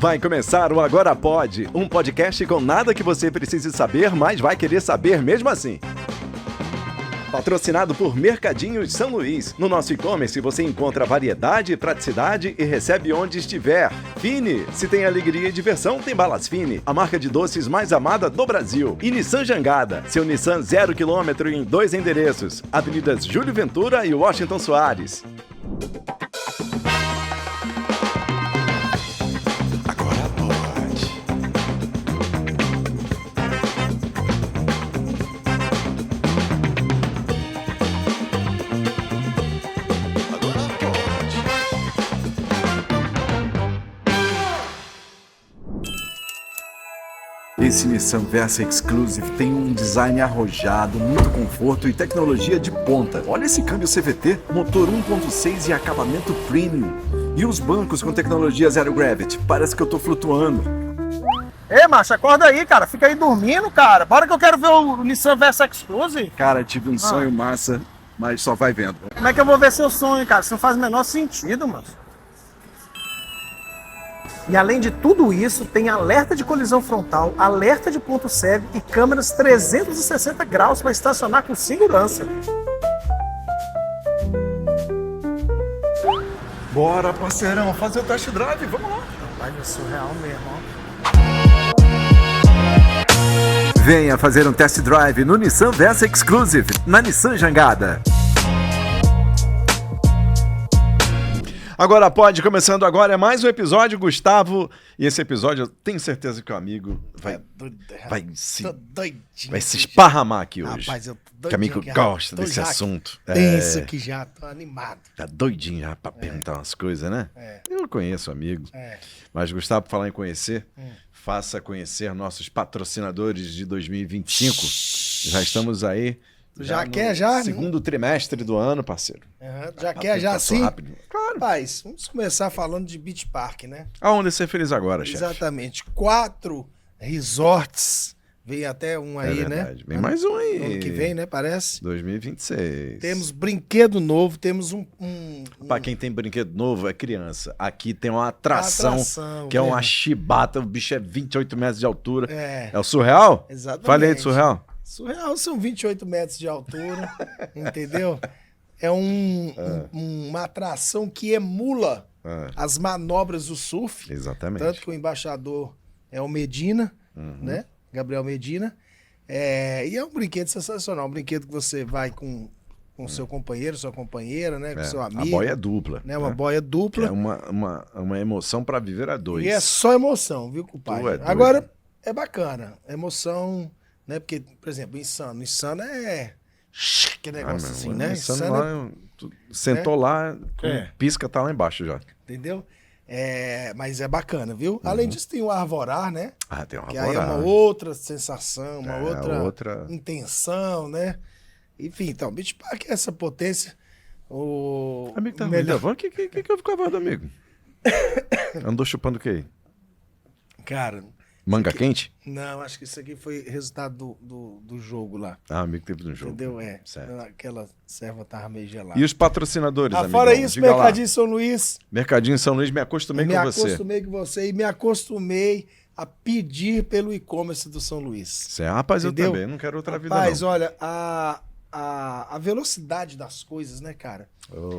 Vai começar o Agora Pode, um podcast com nada que você precise saber, mas vai querer saber mesmo assim. Patrocinado por Mercadinhos São Luís. No nosso e-commerce você encontra variedade, praticidade e recebe onde estiver. Fini, se tem alegria e diversão, tem Balas Fini, a marca de doces mais amada do Brasil. E Nissan Jangada, seu Nissan 0 km em 2 endereços. Avenidas Júlio Ventura e Washington Soares. Esse Nissan Versa Exclusive tem um design arrojado, muito conforto e tecnologia de ponta. Olha esse câmbio CVT, motor 1.6 e acabamento premium. E os bancos com tecnologia Zero Gravity, parece que eu tô flutuando. Ei, macho, acorda aí, cara. Fica aí dormindo, cara. Bora que eu quero ver o Nissan Versa Exclusive. Cara, tive um sonho massa, mas só vai vendo. Como é que eu vou ver seu sonho, cara? Isso não faz o menor sentido, mano. E além de tudo isso, tem alerta de colisão frontal, alerta de ponto cego e câmeras 360 graus para estacionar com segurança. Bora, parceirão, fazer o test drive, vamos lá. Rapaz, é surreal mesmo, ó. Venha fazer um test drive no Nissan Versa Exclusive, na Nissan Jangada. Agora pode, começando agora, é mais um episódio, Gustavo. E esse episódio eu tenho certeza que o amigo vai se esparramar aqui hoje. Rapaz, eu tô doidinho. Que o amigo gosta desse assunto. Penso que já tô animado. Tá doidinho já pra perguntar umas coisas, né? Eu conheço o amigo. Mas, Gustavo, por falar em conhecer, faça conhecer nossos patrocinadores de 2025. Já estamos aí. Já quer já? Segundo trimestre do ano, parceiro. Já quer já sim? Rápido. Claro. Rapaz, vamos começar falando de Beach Park, né? Aonde ser feliz agora, chefe? Exatamente. 4 resorts. Vem até um aí, né? Vem mais um aí. Ano que vem, né? Parece. 2026. Temos brinquedo novo, temos Pra quem tem brinquedo novo, é criança. Aqui tem uma atração que é mesmo. uma chibata. O bicho é 28 metros de altura. É o Surreal? Exatamente. Falei de Surreal? Surreal são 28 metros de altura, entendeu? É uma atração que emula as manobras do surf. Exatamente. Tanto que o embaixador é o Medina, né? Gabriel Medina. E é um brinquedo sensacional. Um brinquedo que você vai com seu companheiro, sua companheira, né? Com seu amigo. A boia é dupla. Né? Uma boia dupla. É uma emoção pra viver a dois. E é só emoção, viu, compadre? Agora, é bacana. Emoção... Né? Porque, por exemplo, Insano é que negócio assim, né? Insano lá, sentou lá, pisca tá lá embaixo já. Entendeu? Mas é bacana, viu? Além disso, tem o Arvorar, né? Tem o Arvorar. Que aí é uma outra sensação, uma outra intenção, né? Enfim, então, Beach Park é essa potência. Amigo, tá melhor. O que eu fico avado, amigo? Andou chupando o quê? Cara... Manga quente? Não, acho que isso aqui foi resultado do jogo lá. Amigo, teve no jogo. Entendeu? Certo. Aquela serva tava meio gelada. E os patrocinadores, amigo? Fora isso, Mercadinho São Luís. Mercadinho São Luís, me acostumei com você. Me acostumei com você e me acostumei a pedir pelo e-commerce do São Luís. Certo. Rapaz, entendeu? Eu também, não quero outra vida não. Rapaz, olha, a velocidade das coisas, né, cara?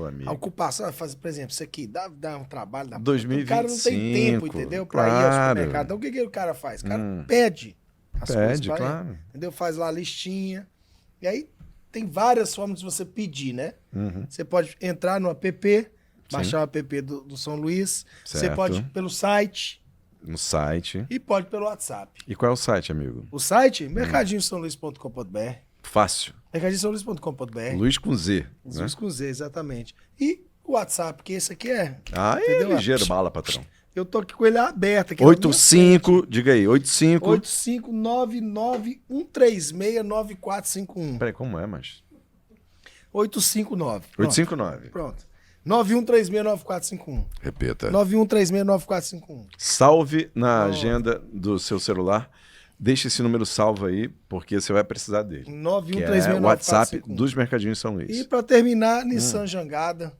Amigo. A ocupação, por exemplo, isso aqui dá um trabalho da 2025, o cara não tem tempo, entendeu? Pra ir ao supermercado. Então o que o cara faz? O cara pede as coisas pra ele, entendeu? Faz lá a listinha. E aí tem várias formas de você pedir, né? Você pode entrar no app, baixar o app do São Luís. Certo. Você pode ir pelo site. No site. E pode pelo WhatsApp. E qual é o site, amigo? O site? mercadinhosaoluís.com.br. Fácil. mercadinhosaoluís.com.br. Luiz com Z. Luiz com Z, exatamente. E o WhatsApp, que esse aqui é... é ligeiro bala, patrão. Eu tô aqui com ele aberto. Aqui 85, diga aí, 85... 85991369451. Peraí, como é, mas? 859. 859. Pronto. 91369451. Repita. 91369451. Salve na agenda do seu celular. Deixe esse número salvo aí, porque você vai precisar dele. 91369451. É o WhatsApp dos Mercadinhos São Luís. E para terminar, Nissan Jangada.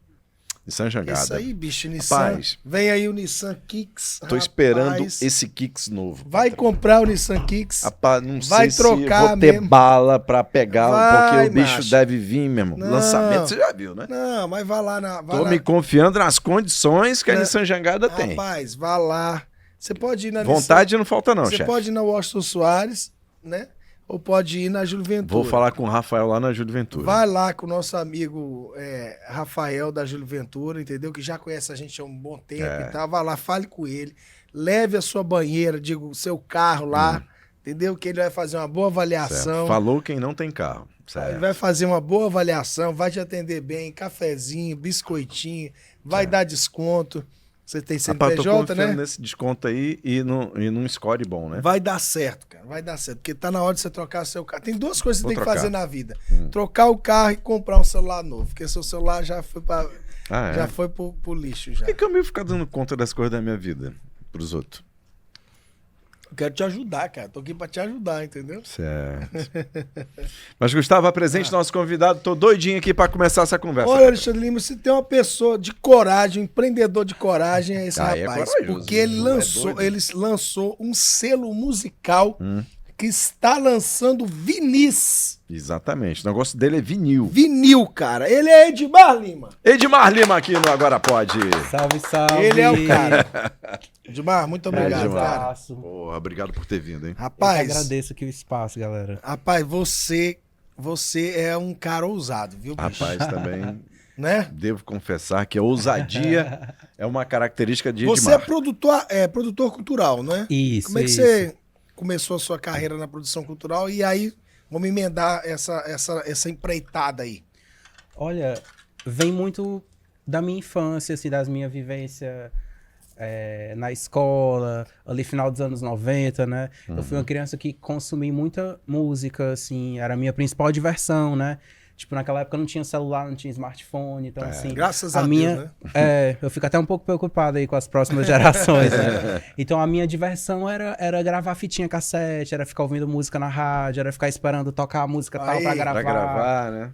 Nissan Jangada. Isso aí, bicho, Nissan. Rapaz, vem aí o Nissan Kicks. Tô esperando esse Kicks novo. Vai comprar o Nissan Kicks. Rapaz, não vai sei trocar se vou ter mesmo. bala pra pegar, porque o bicho macho. deve vir mesmo. Não, lançamento você já viu, né? Não, mas vai lá na... Tô me confiando nas condições que a Nissan Jangada tem. Rapaz, vá lá. Você pode ir na Vontade Nissan, não falta não, chefe. Você pode ir na Washington Soares, né? Ou pode ir na Júlio Ventura. Vou falar com o Rafael lá na Júlio Ventura. Vai lá com o nosso amigo Rafael da Júlio Ventura, entendeu? Que já conhece a gente há um bom tempo e tal. Vai lá, fale com ele. Leve a sua banheira, digo, o seu carro lá, entendeu? Que ele vai fazer uma boa avaliação. Certo. Falou quem não tem carro. Certo. Ele vai fazer uma boa avaliação, vai te atender bem, cafezinho, biscoitinho, vai dar desconto. Você tem CNPJ, tô confiando né? nesse desconto aí e num score bom, né? Vai dar certo, cara. Vai dar certo. Porque tá na hora de você trocar seu carro. Tem duas coisas que você tem que fazer na vida. Trocar o carro e comprar um celular novo. Porque seu celular já foi já foi pro lixo. Já. Por que eu me ficar dando conta das coisas da minha vida pros outros? Eu quero te ajudar, cara. Tô aqui pra te ajudar, entendeu? Certo. Mas, Gustavo, apresente nosso convidado. Tô doidinho aqui pra começar essa conversa. Olha, Alexandre Lima, se tem uma pessoa de coragem, um empreendedor de coragem, é esse rapaz. Porque ele lançou um selo musical que está lançando vinis. Exatamente. O negócio dele é vinil. Vinil, cara. Ele é Edmar Lima. Edmar Lima aqui no Agora Pode. Salve, salve. Ele é o cara. Edmar, muito obrigado, cara. Porra, obrigado por ter vindo, hein? Rapaz, eu que agradeço aqui o espaço, galera. Rapaz, você é um cara ousado, viu, bicho? Rapaz, também... Né? Devo confessar que a ousadia é uma característica de Você Edmar. é produtor cultural, não é? Isso, Como é que você começou a sua carreira na produção cultural e aí vamos emendar essa empreitada aí? Olha, vem muito da minha infância, assim, das minhas vivências na escola, ali final dos anos 90, né? Eu fui uma criança que consumi muita música, assim, era a minha principal diversão, né? Tipo, naquela época não tinha celular, não tinha smartphone, então assim... Graças a Deus, né? Eu fico até um pouco preocupado aí com as próximas gerações, né? Então a minha diversão era gravar fitinha cassete, era ficar ouvindo música na rádio, era ficar esperando tocar a música tal pra gravar. Pra gravar, né?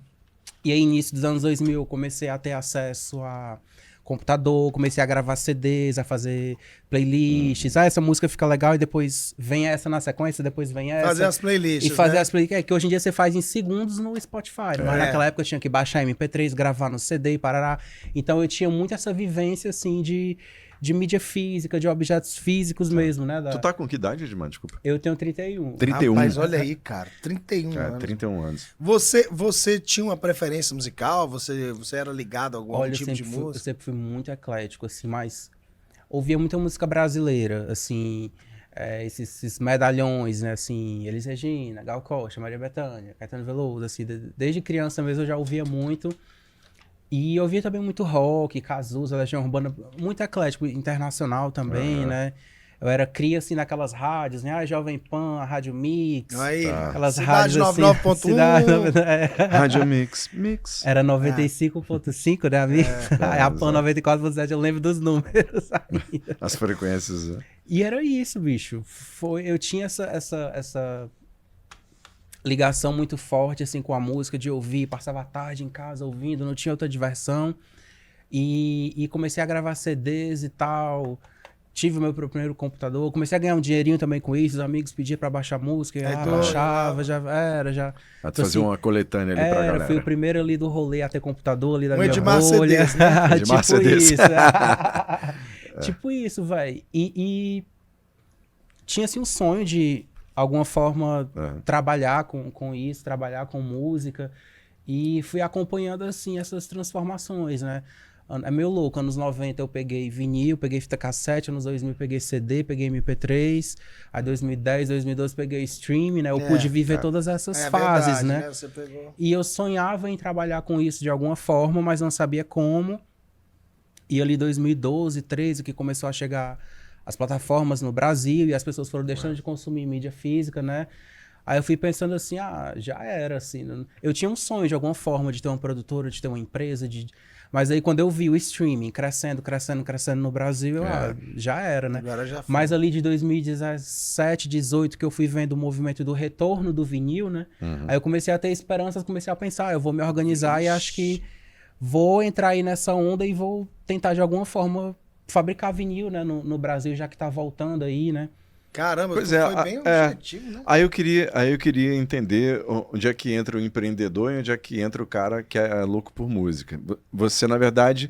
E aí, início dos anos 2000, eu comecei a ter acesso a computador, comecei a gravar CDs, a fazer playlists. Essa música fica legal e depois vem essa na sequência, depois vem essa. Fazer as playlists, e fazer as playlists, que hoje em dia você faz em segundos no Spotify. Mas naquela época eu tinha que baixar MP3, gravar no CD e parará. Então eu tinha muito essa vivência, assim, de mídia física, de objetos físicos mesmo, né? Tu tá com que idade, Edmar? Desculpa. Eu tenho 31. 31. Mas olha aí, cara, 31 anos. 31 anos. Você tinha uma preferência musical? Você era ligado a algum tipo de música? Eu sempre fui muito eclético, assim, mas ouvia muita música brasileira, assim, esses medalhões, né, assim, Elis Regina, Gal Costa, Maria Bethânia, Caetano Veloso, assim, desde criança mesmo eu já ouvia muito. E eu ouvia também muito rock, Cazuza, Legião Urbana, muito eclético, internacional também, né? Eu era cria, assim, naquelas rádios, né? Jovem Pan, a Rádio Mix. Aí, aquelas Cidade rádios 99.1. Rádio Mix. Era 95.5, né, amigo? A Pan 94.7, eu lembro dos números ainda. As frequências, né? E era isso, bicho. Eu tinha essa ligação muito forte, assim, com a música, de ouvir, passava a tarde em casa ouvindo, não tinha outra diversão. E comecei a gravar CDs e tal. Tive o meu primeiro computador, comecei a ganhar um dinheirinho também com isso, os amigos pediam pra baixar música, eu baixava, já. Então, fazer uma coletânea ali pra galera. Fui o primeiro ali do rolê a ter computador ali da minha bolha. CDs, né? Tipo CDs. isso. Tipo isso, velho. E tinha, assim, um sonho de, alguma forma, trabalhar com isso, trabalhar com música. E fui acompanhando, assim, essas transformações, né? É meio louco, anos 90 eu peguei vinil, peguei fita cassete, anos 2000 peguei CD, peguei MP3, aí 2010, 2012 peguei streaming, né? Eu pude viver todas essas fases, verdade, né? Você pegou... E eu sonhava em trabalhar com isso de alguma forma, mas não sabia como. E ali 2012, 13, que começou a chegar as plataformas no Brasil e as pessoas foram deixando de consumir mídia física, né? Aí eu fui pensando assim, já era, assim. Eu tinha um sonho de alguma forma de ter uma produtora, de ter uma empresa, mas aí quando eu vi o streaming crescendo no Brasil, já era, né? Agora já foi. Mas ali de 2017, 2018, que eu fui vendo o movimento do retorno do vinil, né? Aí eu comecei a ter esperanças, comecei a pensar, eu vou me organizar e acho que vou entrar aí nessa onda e vou tentar de alguma forma fabricar vinil, né, no Brasil, já que tá voltando aí, né? Caramba, foi bem objetivo, né? Aí eu queria entender onde é que entra o empreendedor e onde é que entra o cara que é louco por música. Você, na verdade,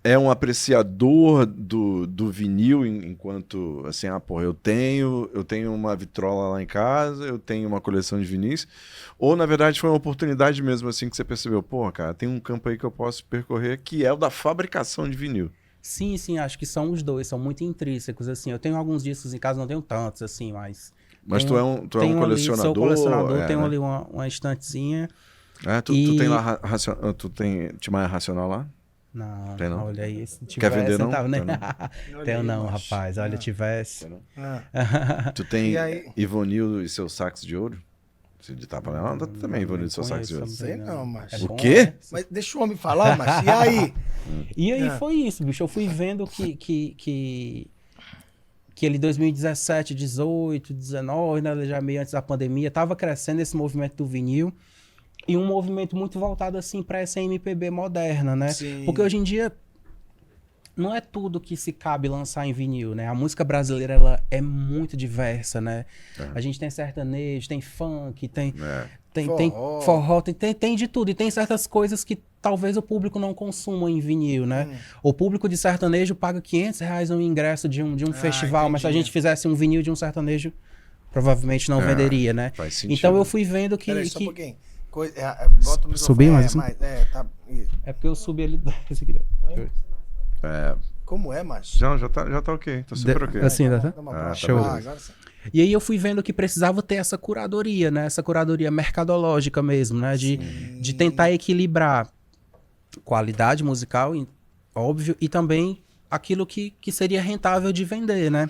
é um apreciador do vinil enquanto, assim, eu tenho uma vitrola lá em casa, eu tenho uma coleção de vinis, ou, na verdade, foi uma oportunidade mesmo, assim, que você percebeu, cara, tem um campo aí que eu posso percorrer, que é o da fabricação de vinil. Sim, acho que são os dois, são muito intrínsecos, assim. Eu tenho alguns discos em casa, não tenho tantos, assim, mas... Mas tu é um colecionador? Sou colecionador, tenho ali uma estantezinha. Tu tem lá, tu tem Tim Maia Racional lá? Não, tem não? Olha aí. Se tivesse, quer vender não? Tava, né? Tenho não, rapaz, olha, tivesse. Tu tem Ivonil e seus sacos de ouro? Se de tapa lá, também Ivonil e seus sacos de ouro. Não sei não, macho. O quê? Mas deixa o homem falar, macho. E aí? E aí foi isso, bicho. Eu fui vendo que ele 2017, 18, 19, né, já meio antes da pandemia, tava crescendo esse movimento do vinil e um movimento muito voltado assim para essa MPB moderna, né? Sim. Porque hoje em dia não é tudo que se cabe lançar em vinil, né? A música brasileira, ela é muito diversa, né? A gente tem sertanejo, tem funk, tem forró, tem de tudo. E tem certas coisas que talvez o público não consuma em vinil, né? O público de sertanejo paga R$500 no ingresso de um festival, entendi. mas se a gente fizesse um vinil de um sertanejo, provavelmente não venderia, né? Faz sentido. Então eu fui vendo que... Peraí, só um pouquinho. Bota o microfone. Subi mais? Tá. É porque eu subi ali... Como é, macho? Já tá ok, tá super ok. Assim, tá? Show. E aí eu fui vendo que precisava ter essa curadoria, né? Essa curadoria mercadológica mesmo, né? De tentar equilibrar qualidade musical, óbvio, e também aquilo que seria rentável de vender, né?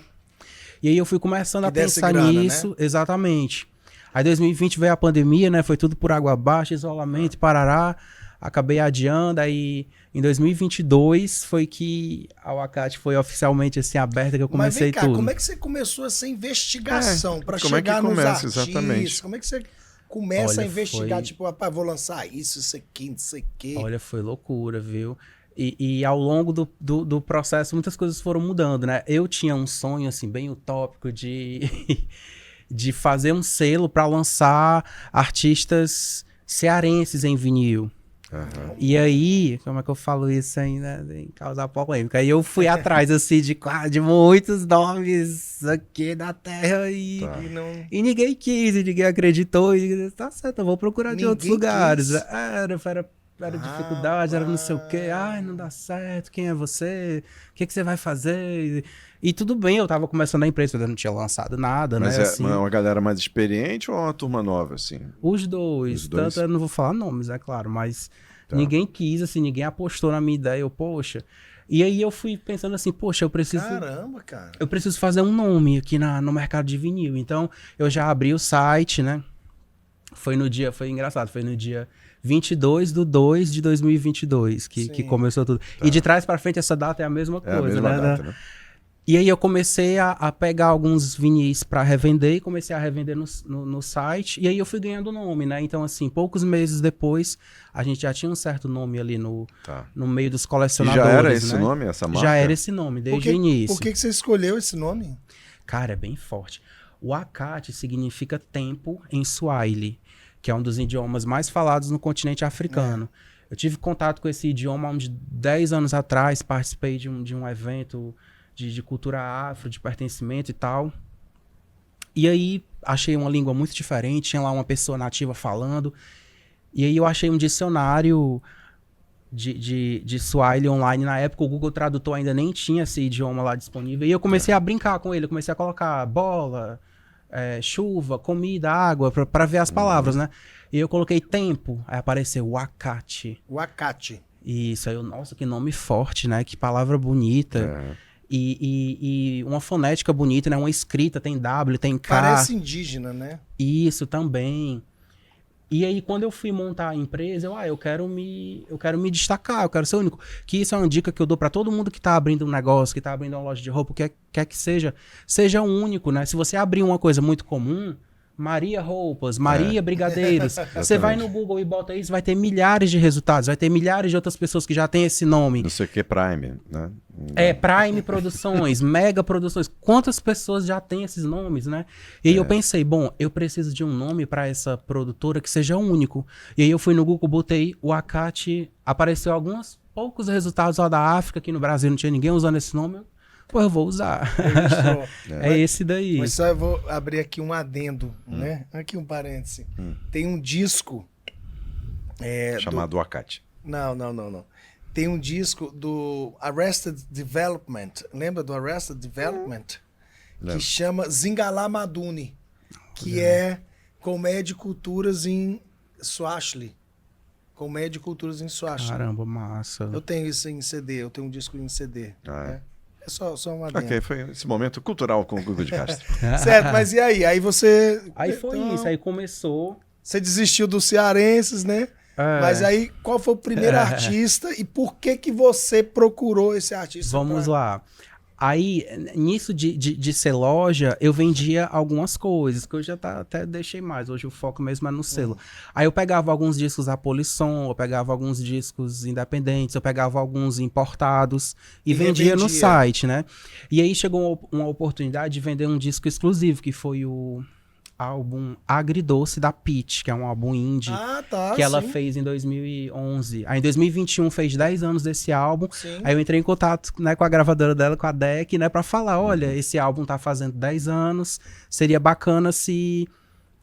E aí eu fui começando a pensar nisso, né? Exatamente. Aí 2020 veio a pandemia, né? Foi tudo por água abaixo, isolamento, parará. Acabei adiando, aí em 2022 foi que a Wakati foi oficialmente assim aberta, que eu comecei. Mas vem cá, tudo. como é que você começou essa investigação para chegar é que nos começa, artistas? Exatamente. Como é que você começa a investigar, tipo, rapaz, vou lançar isso aqui, não sei o quê. Olha, foi loucura, viu? E ao longo do processo muitas coisas foram mudando, né? Eu tinha um sonho assim bem utópico de fazer um selo para lançar artistas cearenses em vinil. E aí, como é que eu falo isso ainda? Sem causar polêmica. Aí eu fui atrás, assim, de muitos nomes aqui da terra e ninguém quis, e ninguém acreditou. E tá certo, eu vou procurar de outros lugares. Era dificuldade, era não sei o quê. Ai, não dá certo, quem é você? O que você vai fazer? E tudo bem, eu tava começando a empresa, eu não tinha lançado nada, mas né? Assim, é uma galera mais experiente ou uma turma nova, assim? Os dois. Tanto eu não vou falar nomes, é claro, mas ninguém quis, assim, ninguém apostou na minha ideia. Eu, poxa. E aí eu fui pensando assim, poxa, eu preciso... Caramba, cara. Eu preciso fazer um nome aqui no mercado de vinil. Então, eu já abri o site, né? Foi engraçado, foi no dia 22/2 de 2022 que começou tudo. E de trás pra frente essa data é a mesma coisa, a mesma data, né? E aí eu comecei a pegar alguns vinis para revender e comecei a revender no site. E aí eu fui ganhando nome, né? Então, assim, poucos meses depois, a gente já tinha um certo nome ali no meio dos colecionadores. E já era esse nome, essa marca? Já era esse nome, desde o início. Por que você escolheu esse nome? Cara, é bem forte. O Wakati significa tempo em Swahili, que é um dos idiomas mais falados no continente africano. Eu tive contato com esse idioma há uns 10 anos atrás, participei de um evento de cultura afro, de pertencimento e tal. E aí achei uma língua muito diferente, tinha lá uma pessoa nativa falando. E aí eu achei um dicionário de Swahili online. Na época o Google Tradutor ainda nem tinha esse idioma lá disponível. E eu comecei a brincar com ele, eu comecei a colocar bola, chuva, comida, água, para ver as palavras, né? E eu coloquei tempo, aí apareceu Wakati. Wakati. Isso, aí eu, nossa, que nome forte, né? Que palavra bonita. E uma fonética bonita, né? Uma escrita, tem W, tem K. Parece indígena, né? Isso também. E aí, quando eu fui montar a empresa, eu quero me destacar, eu quero ser único. Que isso é uma dica que eu dou para todo mundo que tá abrindo um negócio, que tá abrindo uma loja de roupa, quer que seja único, né? Se você abrir uma coisa muito comum, Maria Roupas, Maria Brigadeiros. Você vai no Google e bota isso, vai ter milhares de resultados, vai ter milhares de outras pessoas que já têm esse nome. Não sei o que, Prime, né? Prime Produções, Mega Produções. Quantas pessoas já têm esses nomes, né? E aí eu pensei, bom, eu preciso de um nome para essa produtora que seja único. E aí eu fui no Google, botei o Acate, apareceu alguns poucos resultados lá da África, aqui no Brasil não tinha ninguém usando esse nome. Pô, eu vou usar. É esse daí. Mas só eu vou abrir aqui um adendo, né? Aqui um parêntese. Tem um disco... chamado Acate. Não. Tem um disco do Arrested Development. Lembra do Arrested Development? Que chama Zingala Maduni. Que é Comédia e Culturas em Swahili. Comédia e Culturas em Swahili. Caramba, massa. Eu tenho isso em CD. Eu tenho um disco em CD. Né? É só uma adendo. Ok, foi esse momento cultural com o Gugu de Castro. Certo, mas e aí? Aí você... Aí foi isso, aí começou... Você desistiu dos cearenses, né? Mas aí, qual foi o primeiro artista e por que você procurou esse artista? Vamos lá. Aí, nisso de ser loja, eu vendia algumas coisas, que eu já até deixei mais. Hoje o foco mesmo é no selo. Aí eu pegava alguns discos da Polisson, eu pegava alguns discos independentes, eu pegava alguns importados e vendia no site, né? E aí chegou uma oportunidade de vender um disco exclusivo, que foi o álbum Agridoce da Pitty, que é um álbum indie que ela fez em 2011. Aí em 2021 fez 10 anos desse álbum. Sim. Aí eu entrei em contato, né, com a gravadora dela, com a DEC, né, pra falar, olha, esse álbum tá fazendo 10 anos, seria bacana se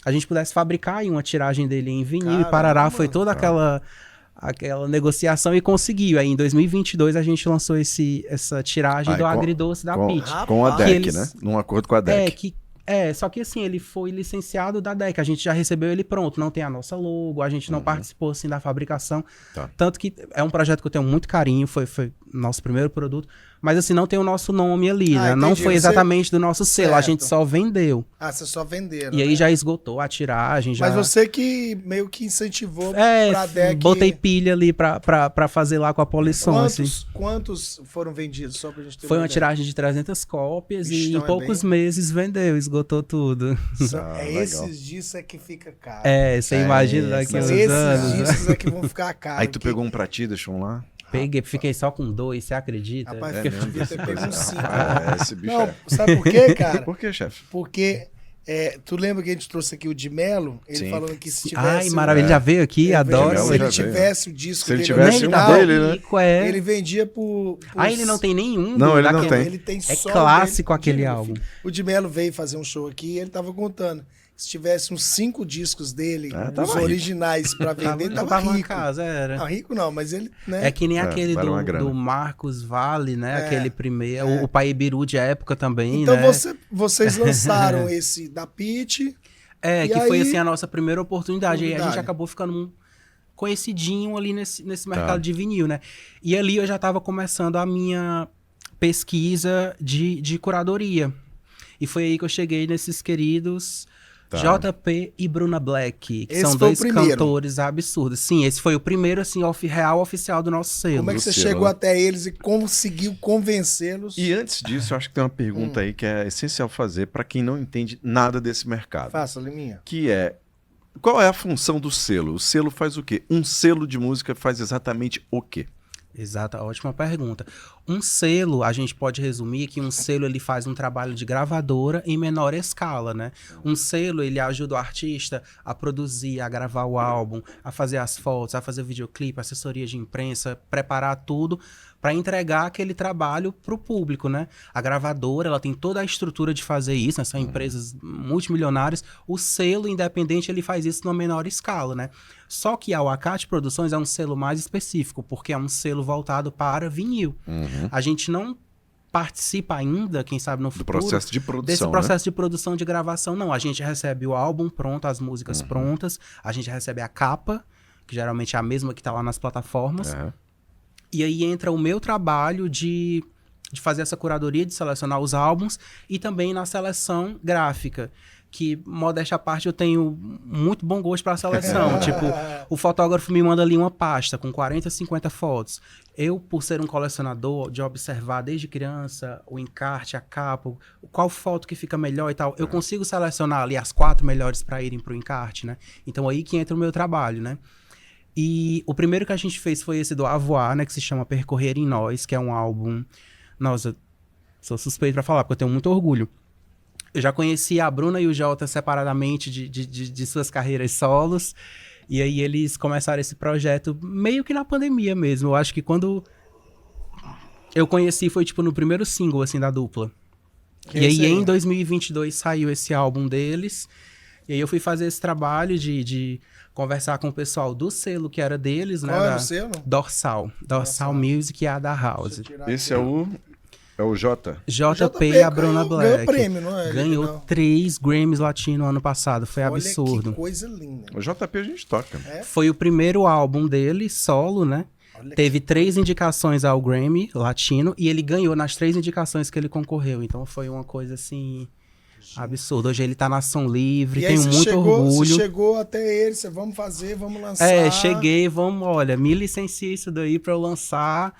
a gente pudesse fabricar aí uma tiragem dele em vinil. E parará, foi toda aquela negociação e conseguiu. Aí em 2022 a gente lançou essa tiragem do Agridoce da Pitty. Com a DEC, né? Num acordo com a DEC. Só que assim, ele foi licenciado da DEC, a gente já recebeu ele pronto, não tem a nossa logo, a gente não participou assim da fabricação, tanto que é um projeto que eu tenho muito carinho, foi nosso primeiro produto, mas assim, não tem o nosso nome ali, né? Entendi. Não foi exatamente do nosso selo, a gente só vendeu. Vocês só venderam, e aí já esgotou a tiragem. Mas você que meio que incentivou pra DEC... botei pilha ali pra fazer lá com a Polisson. Quantos foram vendidos, só pra gente ter Foi uma tiragem de 300 cópias e em poucos meses vendeu, esgotou tudo. Esses discos é que fica caro. Você imagina daqui a uns anos. Esses discos é que vão ficar caros. Aí tu pegou um pra ti, deixou um lá? Peguei, fiquei só com 2, você acredita? Rapaz, devia ter pego um 5. Esse bicho sabe por quê, cara? Por quê, chefe? Porque tu lembra que a gente trouxe aqui o de Melo? Ele falando que se tivesse... Ai, maravilha, já veio aqui, adoro. Se ele tivesse o disco dele... Se ele tivesse um dele, né? Ele vendia por... ele não tem nenhum? Não, ele não tem. Ele tem só clássico aquele álbum. O de Melo veio fazer um show aqui e ele tava contando. Se tivesse uns 5 discos dele, os originais pra vender, tava rico. Na casa, era. Não, rico não, mas ele... Né? É que nem aquele do Marcos Vale, né? Aquele primeiro, o Pai Biru de época também, então, né? vocês lançaram esse da Pitty. Que foi assim a nossa primeira oportunidade. E a gente acabou ficando conhecidinho ali nesse mercado de vinil, né? E ali eu já tava começando a minha pesquisa de curadoria. E foi aí que eu cheguei nesses queridos... JP e Bruna Black, que são dois cantores absurdos. Sim, esse foi o primeiro, assim, real oficial do nosso selo. Como é que você chegou até eles e conseguiu convencê-los? E antes disso, eu acho que tem uma pergunta aí que é essencial fazer para quem não entende nada desse mercado. Faça, Liminha. Que é, qual é a função do selo? O selo faz o quê? Um selo de música faz exatamente o quê? Exato, ótima pergunta. Um selo, a gente pode resumir que um selo ele faz um trabalho de gravadora em menor escala, né? Um selo ele ajuda o artista a produzir, a gravar o álbum, a fazer as fotos, a fazer o videoclipe, assessoria de imprensa, preparar tudo para entregar aquele trabalho para o público, né? A gravadora, ela tem toda a estrutura de fazer isso, né? São empresas multimilionárias. O selo independente, ele faz isso numa menor escala, né? Só que a Acate Produções é um selo mais específico, porque é um selo voltado para vinil. A gente não participa ainda, quem sabe no futuro, processo de produção, desse processo de produção de gravação, não. A gente recebe o álbum pronto, as músicas prontas, a gente recebe a capa, que geralmente é a mesma que está lá nas plataformas. E aí entra o meu trabalho de fazer essa curadoria, de selecionar os álbuns e também na seleção gráfica, que, modéstia à parte, eu tenho muito bom gosto para seleção. Tipo, o fotógrafo me manda ali uma pasta com 40, 50 fotos. Eu, por ser um colecionador, de observar desde criança o encarte, a capa, qual foto que fica melhor e tal, eu consigo selecionar ali as 4 melhores para irem pro encarte, né? Então aí que entra o meu trabalho, né? E o primeiro que a gente fez foi esse do Avoar, né? Que se chama Percorrer em Nós, que é um álbum... Nossa, sou suspeito para falar, porque eu tenho muito orgulho. Eu já conheci a Bruna e o Jota separadamente de suas carreiras solos. E aí eles começaram esse projeto meio que na pandemia mesmo. Eu acho que quando eu conheci foi tipo no primeiro single assim da dupla. E aí em 2022 saiu esse álbum deles. E aí eu fui fazer esse trabalho de conversar com o pessoal do selo que era deles, né? Qual era o selo? Dorsal Music e a da House. Esse é o J. JP e a Bruna Black. Ganhou prêmio, não é? Ganhou 3 Grammys Latino ano passado. Foi absurdo. Que coisa linda. O JP a gente toca. Foi o primeiro álbum dele, solo, né? Teve 3 indicações ao Grammy Latino e ele ganhou nas 3 indicações que ele concorreu. Então foi uma coisa assim... absurdo. Hoje ele tá na Som Livre, tenho muito orgulho. Você chegou até ele, você vamos lançar. Cheguei, olha, me licencia isso daí pra eu lançar,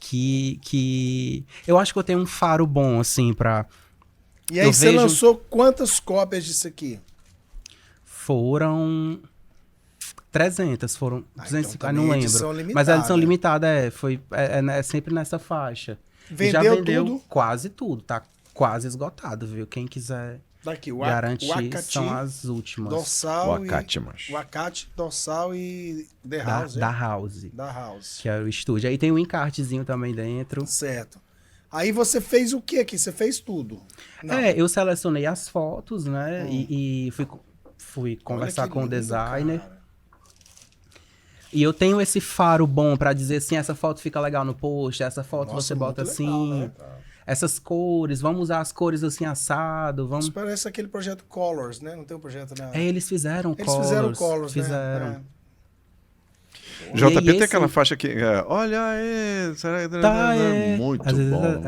que eu acho que eu tenho um faro bom, assim, pra... E aí você lançou quantas cópias disso aqui? Foram 300, foram 250, não lembro. Limitada. Mas a edição limitada é sempre nessa faixa. Já vendeu tudo? Quase tudo, tá quase esgotado, viu? Quem quiser garantir, são as últimas. Dorsal Wakati, Dorsal e The House. Da House. Da House. Que é o estúdio. Aí tem um encartezinho também dentro. Certo. Aí você fez o que aqui? Você fez tudo? Não. Eu selecionei as fotos, né? E fui conversar com o designer. Cara. E eu tenho esse faro bom pra dizer assim, essa foto fica legal no post, essa foto você bota assim... Legal, né, essas cores, vamos usar as cores assim assado, vamos... Isso parece aquele projeto Colors, né? Não tem um projeto... Eles fizeram Colors. Eles fizeram Colors, fizeram. né? JP tem aquela faixa que... olha aí... Muito bom.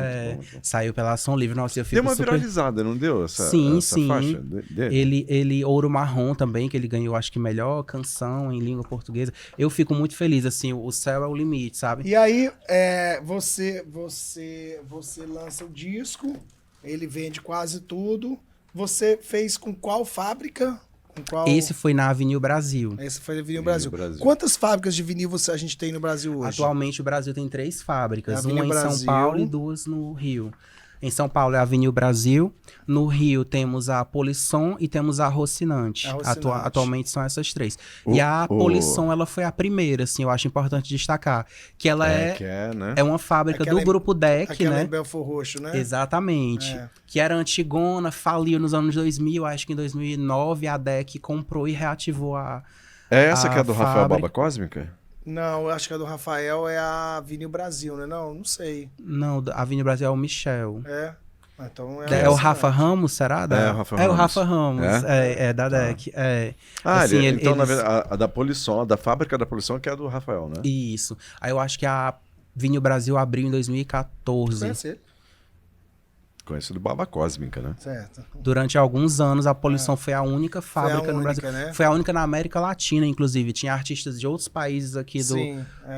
Saiu pela Som Livre. Nossa, eu fico deu uma viralizada, não deu? Essa faixa dele? Ele Ouro Marrom também, que ele ganhou, acho que melhor canção em língua portuguesa. Eu fico muito feliz, assim, o céu é o limite, sabe? E aí, você lança o disco, ele vende quase tudo. Você fez com qual fábrica? Esse foi na Avenil Brasil. Esse foi na Avenil Brasil. Quantas fábricas de vinil a gente tem no Brasil hoje? Atualmente o Brasil tem 3 fábricas. Uma em Brasil. São Paulo e 2 no Rio. Em São Paulo é a Avenil Brasil. No Rio temos a Polisson e temos a Rocinante. Atualmente são essas 3. E a Polisson, ela foi a primeira, assim, eu acho importante destacar. Que ela é uma fábrica do Grupo DEC, aquela né? Aquela em Belfor Roxo, né? Exatamente. Que era antigona, faliu nos anos 2000. Acho que em 2009 a DEC comprou e reativou a essa que é do Rafael Baba Cósmica? Não, eu acho que a do Rafael é a Avenil Brasil, né? Não sei. Não, a Avenil Brasil é o Michel. Então é o Rafa Ramos, será? O Rafa Ramos. É da DEC. Assim, então, na verdade, a da Polisson, a da fábrica da Polisson, que é a do Rafael, né? Isso. Aí eu acho que a Avenil Brasil abriu em 2014. Conhece? Conhecido do Baba Cósmica, né? Certo. Durante alguns anos, a Polisson foi a única fábrica no Brasil. Né? Foi a única na América Latina, inclusive. Tinha artistas de outros países aqui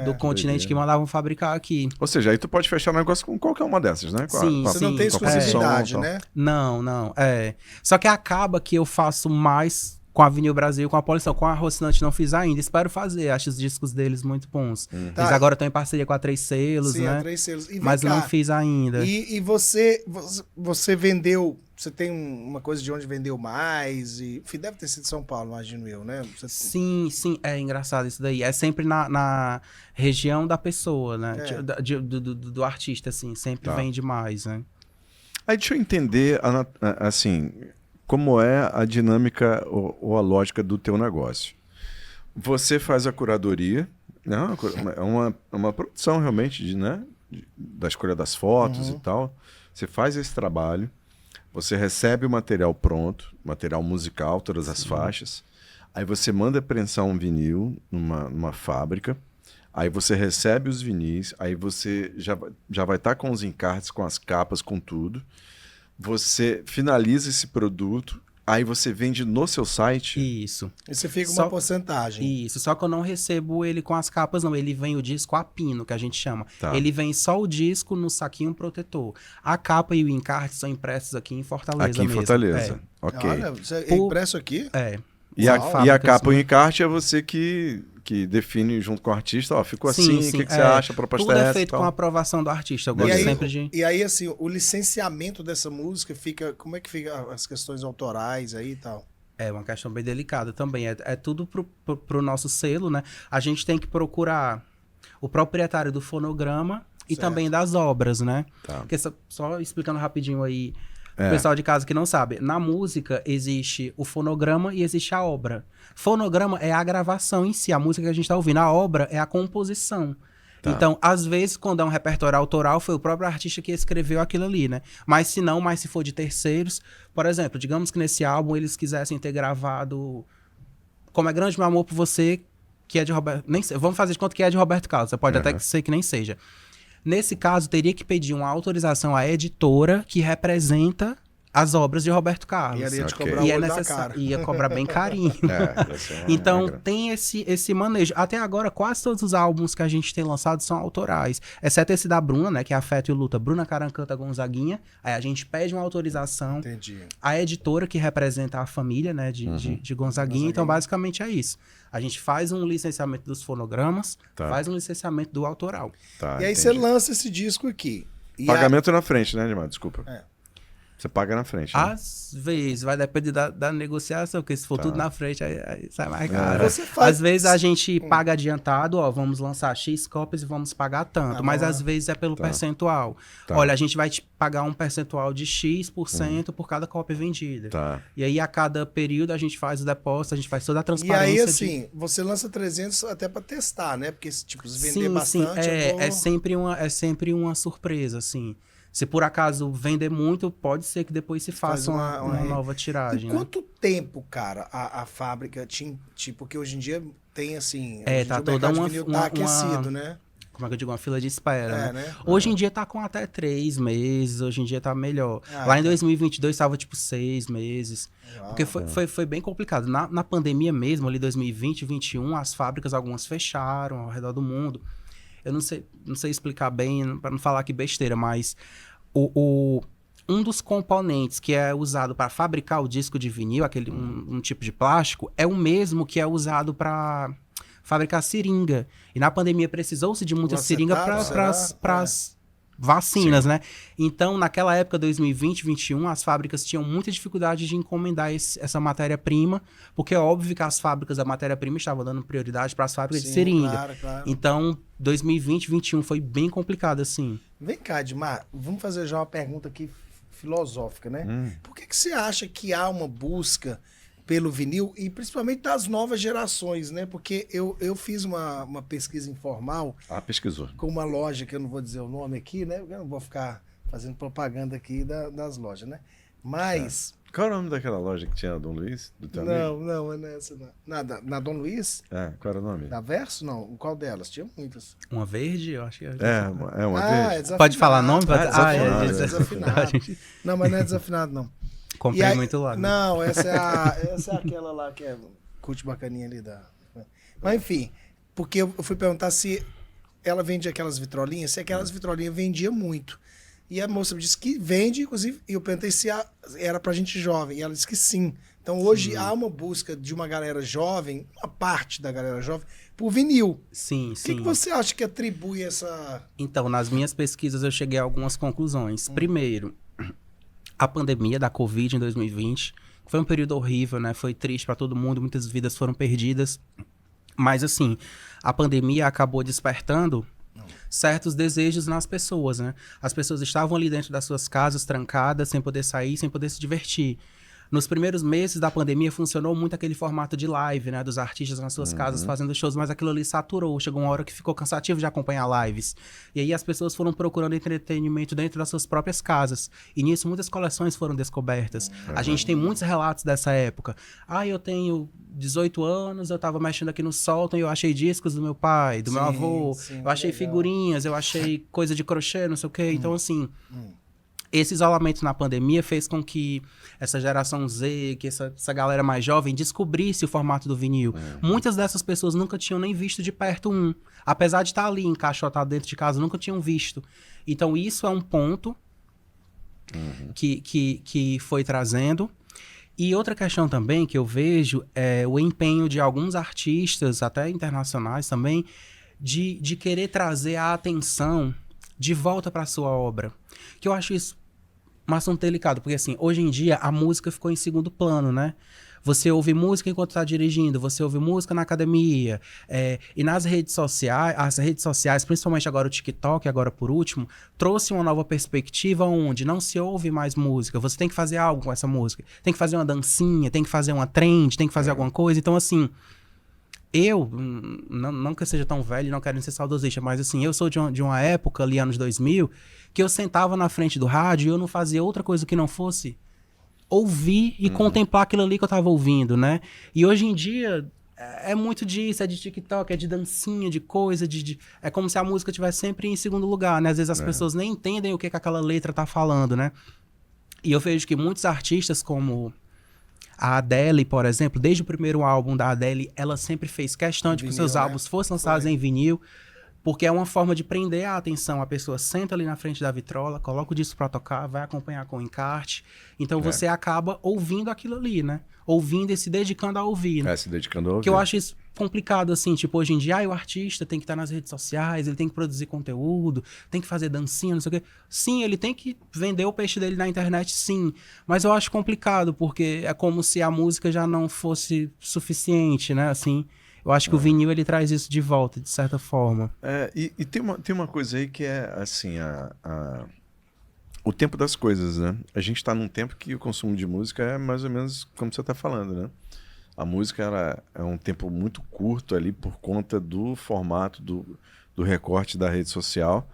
do continente que mandavam fabricar aqui. Ou seja, aí tu pode fechar negócio com qualquer uma dessas, né? Você não tem exclusividade, né? Não. Só que acaba que eu faço mais com a Avenil Brasil, com a Polisson. Com a Rocinante não fiz ainda. Espero fazer. Acho os discos deles muito bons. Eles agora estão em parceria com a 3 Selos, né? A 3 Selos. Mas não fiz ainda. E você vendeu... Você tem uma coisa de onde vendeu mais? Enfim, deve ter sido São Paulo, imagino eu, né? Sim. É engraçado isso daí. É sempre na região da pessoa, né? Do artista, assim. Sempre vende mais, né? Aí deixa eu entender, assim... como é a dinâmica ou a lógica do teu negócio. Você faz a curadoria, né? É uma produção realmente da escolha das fotos e tal. Você faz esse trabalho, você recebe o material pronto, material musical, todas as faixas. Aí você manda prensar um vinil numa fábrica. Aí você recebe os vinis, aí você já vai estar com os encartes, com as capas, com tudo. Você finaliza esse produto, Aí você vende no seu site? Isso. E você fica uma porcentagem. Isso, só que eu não recebo ele com as capas, não. Ele vem o disco a pino, que a gente chama. Tá. Ele vem só o disco no saquinho protetor. A capa e o encarte são impressos aqui em Fortaleza mesmo. Aqui em Fortaleza. Ok. Olha, você é impresso aqui? É. E a capa e o encarte é você que define junto com o artista, ó, ficou assim, o que você acha, a proposta tudo é essa? Tudo é feito com a aprovação do artista, eu gosto sempre de... E aí, assim, o licenciamento dessa música fica... Como é que fica as questões autorais aí e tal? É uma questão bem delicada também, é tudo pro nosso selo, né? A gente tem que procurar o proprietário do fonograma e também das obras, né? Tá. Porque só explicando rapidinho aí, o pessoal de casa que não sabe, na música existe o fonograma e existe a obra. Fonograma é a gravação em si, a música que a gente está ouvindo. A obra é a composição. Tá. Então, às vezes, quando é um repertório autoral, foi o próprio artista que escreveu aquilo ali, né? Mas se não, se for de terceiros... Por exemplo, digamos que nesse álbum eles quisessem ter gravado Como é Grande Meu Amor por Você, que é de Roberto... Vamos fazer de conta que é de Roberto Carlos, pode até ser que nem seja. Nesse caso, teria que pedir uma autorização à editora que representa as obras de Roberto Carlos. E ia te cobrar o olho da cara. Ia cobrar bem carinho. Então, tem esse manejo. Até agora, quase todos os álbuns que a gente tem lançado são autorais. Exceto esse da Bruna, né? Que é Afeto e Luta. Bruna Carancanta Gonzaguinha. Aí a gente pede uma autorização. Entendi. A editora que representa a família, né? De Gonzaguinha. Então, basicamente é isso. A gente faz um licenciamento dos fonogramas, faz um licenciamento do autoral. E aí você lança esse disco aqui. Pagamento na frente, né, Neymar? Desculpa. Você paga na frente. Né? Às vezes, vai depender da negociação, porque se for tudo na frente, aí sai mais caro. Às vezes a gente paga adiantado, ó, vamos lançar X cópias e vamos pagar tanto, mas às vezes é pelo percentual. Olha, a gente vai te pagar um percentual de X% por cada cópia vendida. E aí, a cada período, a gente faz o depósito, a gente faz toda a transparência. E aí, assim, você lança 300 até pra testar, né? Porque, tipo, se vender bastante... É sempre uma surpresa, assim. Se por acaso vender muito, pode ser que depois se faça uma nova tiragem. E quanto tempo, cara, a fábrica tinha, tipo, porque hoje em dia tem assim... Tá toda tá aquecido, né? Como é que eu digo? Uma fila de espera, né? Hoje em dia tá com até 3 meses, hoje em dia tá melhor. Lá em 2022 tava tipo 6 meses. Porque foi bem complicado. Na pandemia mesmo, ali 2020, 2021, as fábricas, algumas fecharam ao redor do mundo. Eu não sei explicar bem, para não falar aqui besteira, mas um dos componentes que é usado para fabricar o disco de vinil, um tipo de plástico, é o mesmo que é usado para fabricar seringa. E na pandemia precisou-se de muita seringa para as vacinas, né? Então, naquela época, 2020, 2021, as fábricas tinham muita dificuldade de encomendar essa matéria-prima, porque é óbvio que as fábricas da matéria-prima estavam dando prioridade para as fábricas de seringa. Claro. Então, 2020, 2021 foi bem complicado, assim. Vem cá, Edmar, vamos fazer já uma pergunta aqui filosófica, né? Por que você acha que há uma busca pelo vinil, e principalmente das novas gerações, né? Porque eu fiz uma pesquisa informal. Pesquisou. Com uma loja, que eu não vou dizer o nome aqui, né? Eu não vou ficar fazendo propaganda aqui das lojas, né? Mas... Qual é o nome daquela loja que tinha na Dom Luiz? Do teu amigo? Não, é nessa. Na Dom Luiz? Qual era o nome? Na Verso? Não. Qual delas? Tinha muitas. Uma verde? Eu acho que é uma verde. Pode falar nome? É desafinado. Não, mas não é desafinado, não. Comprei muito lá. Não, essa é aquela lá que é cult bacaninha ali da... Mas enfim, porque eu fui perguntar se ela vende aquelas vitrolinhas, se aquelas vitrolinhas vendia muito. E a moça me disse que vende, inclusive, e eu perguntei se era pra gente jovem, e ela disse que sim. Então hoje há uma busca de uma galera jovem, uma parte da galera jovem, por vinil. Sim. O que você acha que atribui essa... Então, nas minhas pesquisas eu cheguei a algumas conclusões. Primeiro, a pandemia da Covid em 2020, foi um período horrível, né? Foi triste para todo mundo, muitas vidas foram perdidas. Mas, assim, a pandemia acabou despertando certos desejos nas pessoas, né? As pessoas estavam ali dentro das suas casas, trancadas, sem poder sair, sem poder se divertir. Nos primeiros meses da pandemia funcionou muito aquele formato de live, né? Dos artistas nas suas casas fazendo shows, mas aquilo ali saturou. Chegou uma hora que ficou cansativo de acompanhar lives. E aí as pessoas foram procurando entretenimento dentro das suas próprias casas. E nisso muitas coleções foram descobertas. A gente tem muitos relatos dessa época. Eu tenho 18 anos, eu tava mexendo aqui no sótão e eu achei discos do meu pai, do meu avô. Eu achei figurinhas, eu achei coisa de crochê, não sei o quê. Então, assim... esse isolamento na pandemia fez com que essa geração Z, que essa galera mais jovem, descobrisse o formato do vinil. Muitas dessas pessoas nunca tinham nem visto de perto um. Apesar de estar ali encaixotado dentro de casa, nunca tinham visto. Então, isso é um ponto que foi trazendo. E outra questão também que eu vejo é o empenho de alguns artistas, até internacionais também, de querer trazer a atenção de volta para a sua obra. Que eu acho isso um assunto delicado, porque assim, hoje em dia a música ficou em segundo plano, né? Você ouve música enquanto está dirigindo, você ouve música na academia, e nas redes sociais, as redes sociais, principalmente agora o TikTok, agora por último, trouxe uma nova perspectiva onde não se ouve mais música, você tem que fazer algo com essa música, tem que fazer uma dancinha, tem que fazer uma trend, tem que fazer alguma coisa. Então assim, eu, não que eu seja tão velho, não quero ser saudosista, mas assim, eu sou de uma época ali, anos 2000, que eu sentava na frente do rádio e eu não fazia outra coisa que não fosse ouvir e contemplar aquilo ali que eu tava ouvindo, né? E hoje em dia é muito disso, é de TikTok, é de dancinha, de coisa, é como se a música estivesse sempre em segundo lugar, né? Às vezes as pessoas nem entendem o que aquela letra tá falando, né? E eu vejo que muitos artistas como a Adele, por exemplo, desde o primeiro álbum da Adele, ela sempre fez questão de que seus álbuns fossem lançados em vinil, porque é uma forma de prender a atenção. A pessoa senta ali na frente da vitrola, coloca o disco pra tocar, vai acompanhar com o encarte. Então você acaba ouvindo aquilo ali, né? Ouvindo e se dedicando a ouvir, né? Se dedicando a ouvir. Que eu acho isso complicado, assim. Tipo, hoje em dia, o artista tem que estar nas redes sociais, ele tem que produzir conteúdo, tem que fazer dancinha, não sei o quê. Sim, ele tem que vender o peixe dele na internet, sim. Mas eu acho complicado, porque é como se a música já não fosse suficiente, né? Assim... Eu acho que o vinil, ele traz isso de volta, de certa forma. E tem uma coisa aí que é, assim, o tempo das coisas, né? A gente está num tempo que o consumo de música é mais ou menos como você está falando, né? A música, ela é um tempo muito curto ali por conta do formato, do recorte da rede social.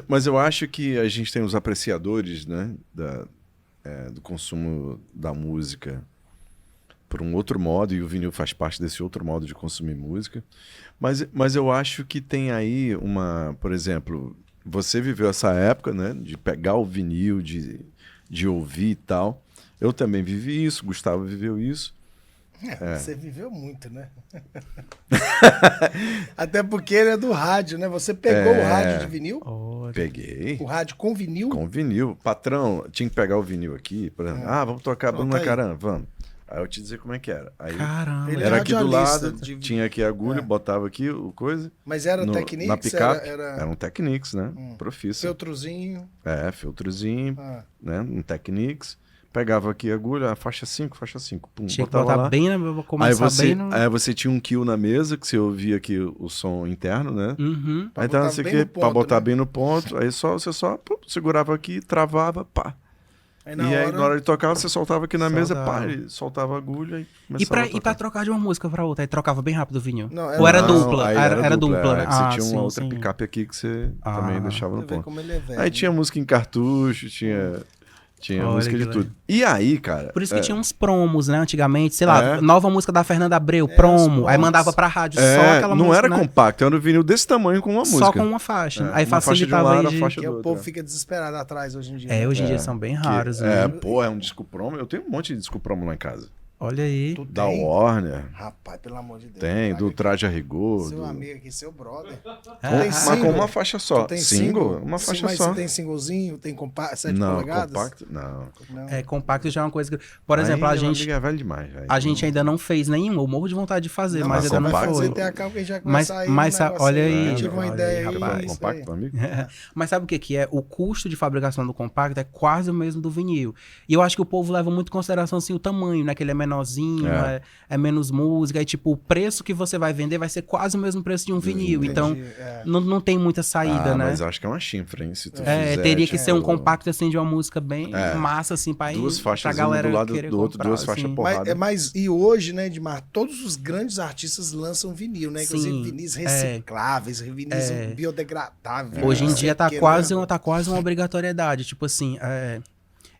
Mas eu acho que a gente tem os apreciadores, né? Do consumo da música por um outro modo, e o vinil faz parte desse outro modo de consumir música. Mas eu acho que tem aí por exemplo, você viveu essa época, né, de pegar o vinil, de ouvir e tal. Eu também vivi isso, Gustavo viveu isso. Você viveu muito, né? Até porque ele é do rádio, né? Você pegou o rádio de vinil? Peguei. O rádio com vinil? Com vinil. Patrão, tinha que pegar o vinil aqui. Por exemplo, vamos tocar Bruna Caram, vamos. Aí eu te dizer como é que era. Aí caramba. Era aqui do lado, tinha aqui a agulha, botava aqui o coisa. Mas era Technics? Na picape, era um Technics, né? Profissa. Filtrozinho. Filtrozinho, né? Um Technics. Pegava aqui a agulha, faixa 5, pum, tinha que botar lá. Bem, Aí você tinha um kill na mesa, que você ouvia aqui o som interno, né? Aí então, assim, pra botar bem no ponto. Aí você só segurava aqui, travava, pá. Aí, na hora de tocar, você soltava aqui na mesa, pá, e soltava a agulha e pra trocar de uma música pra outra, aí trocava bem rápido o vinil? Não, ou era dupla? Era dupla, né? Você tinha uma outra picape aqui que você também deixava no ponto. Como ele é velho, aí tinha música em cartucho, tinha música de tudo. E aí, cara... Por isso que tinha uns promos, né? Antigamente, sei lá, nova música da Fernanda Abreu, promo. Aí mandava pra rádio só aquela música, não era compacto, era um vinil desse tamanho com uma música. Só com uma faixa. Aí facilitava aí porque o povo fica desesperado atrás hoje em dia. Hoje em dia são bem raros, né? É um disco promo. Eu tenho um monte de disco promo lá em casa. Olha aí. Da Warner. Rapaz, pelo amor de Deus. Tem, do Traje a Rigor. Seu amigo aqui, seu brother. Mas com uma faixa só. Tem single? Uma faixa mas só. Mas você tem singlezinho? Tem 7 polegadas? Compacto, não. Compacto já é uma coisa que... Por exemplo, a gente... É velho demais. A gente ainda não fez nenhum. Eu morro de vontade de fazer, mas ainda não foi. Mas olha aí. Tive uma ideia aí. Compacto, amigo. Mas sabe o que é? O custo de fabricação do compacto é quase o mesmo do vinil. E eu acho que o povo leva muito em consideração assim, o tamanho, né? Que ele é menorzinho, é menos música. E tipo, o preço que você vai vender vai ser quase o mesmo preço de um vinil. Então, não tem muita saída, né? Mas eu acho que é uma chifra, hein? Se tu teria que ser um compacto assim de uma música bem massa, assim, pra ir. Duas faixas, pra galera um do lado do outro, comprar, duas faixas porrada. Mas e hoje, né, Edmar, todos os grandes artistas lançam vinil, né? Inclusive vinis recicláveis, vinis biodegradáveis. Hoje em dia tá quase uma obrigatoriedade. Tipo assim,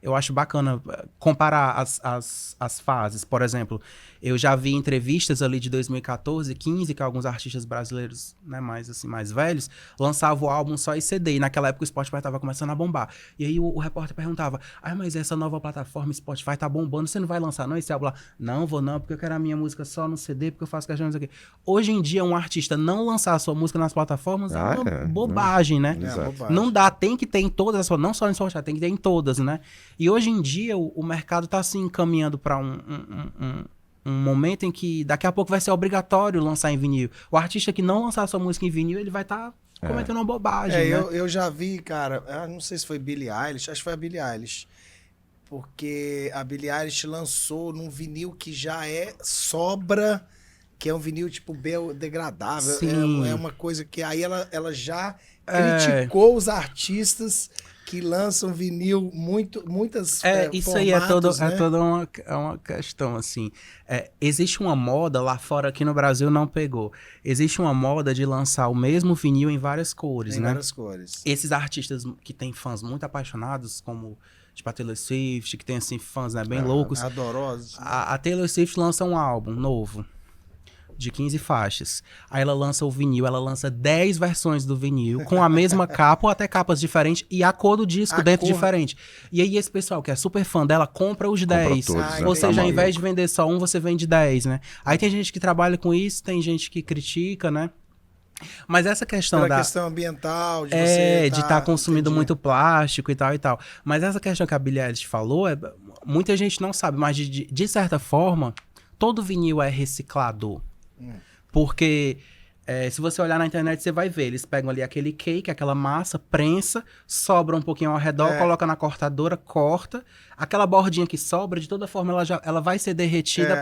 eu acho bacana comparar as fases. Por exemplo, Eu já vi entrevistas ali de 2014, 15, que alguns artistas brasileiros, né, mais velhos, lançavam o álbum só em CD. E naquela época o Spotify tava começando a bombar. E aí o repórter perguntava, mas essa nova plataforma Spotify tá bombando, você não vai lançar não esse álbum lá? Não, vou não, porque eu quero a minha música só no CD, porque eu faço questão disso aqui. Hoje em dia, um artista não lançar a sua música nas plataformas é uma bobagem, né? Não dá, tem que ter em todas, não só no Spotify, tem que ter em todas, né? E hoje em dia, o mercado tá se encaminhando para um momento em que daqui a pouco vai ser obrigatório lançar em vinil. O artista que não lançar sua música em vinil, ele vai estar cometendo uma bobagem, né? Eu já vi, cara, não sei se foi Billie Eilish, acho que foi a Billie Eilish, porque a Billie Eilish lançou num vinil que já sobra, que é um vinil tipo biodegradável. Sim. É uma coisa que aí ela já criticou os artistas que lançam vinil muitas isso aí formatos, é toda uma questão, assim. Existe uma moda lá fora, aqui no Brasil não pegou. Existe uma moda de lançar o mesmo vinil em várias cores, né? Várias cores. Esses artistas que têm fãs muito apaixonados, como tipo a Taylor Swift, que tem assim fãs, né, bem loucos. Adorosos. A Taylor Swift lança um álbum novo, de 15 faixas. Aí ela lança o vinil, ela lança 10 versões do vinil, com a mesma capa ou até capas diferentes, e a cor do disco diferente. E aí esse pessoal que é super fã dela, compra os 10. Ou seja, ao invés de vender só um, você vende 10, né? Aí tem gente que trabalha com isso, tem gente que critica, né? Mas essa questão questão ambiental, de você de estar consumindo muito plástico e tal e tal. Mas essa questão que a Billie Eilish falou, muita gente não sabe, mas de certa forma, todo vinil é reciclador. Porque se você olhar na internet, você vai ver. Eles pegam ali aquele cake, aquela massa, prensa, sobra um pouquinho ao redor, coloca na cortadora, corta. Aquela bordinha que sobra, de toda forma, ela vai ser derretida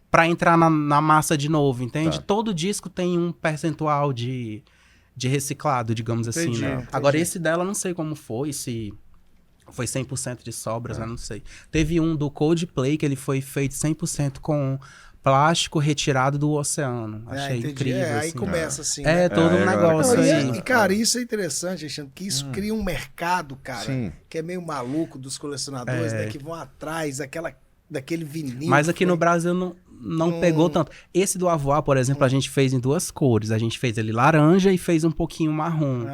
pra entrar na massa de novo, entende? Tá. Todo disco tem um percentual de reciclado, digamos assim, né? Entendi. Agora, esse dela, não sei como foi, se foi 100% de sobras, né? Não sei. Teve um do Coldplay, que ele foi feito 100% com plástico retirado do oceano. Achei incrível. Aí assim, começa assim. Todo um negócio aí. E, cara, isso é interessante, Alexandre, que isso cria um mercado, cara, que é meio maluco dos colecionadores, né, que vão atrás daquele vinil. Mas aqui no Brasil não pegou tanto. Esse do Avoar, por exemplo, a gente fez em 2 cores. A gente fez ele laranja e fez um pouquinho marrom.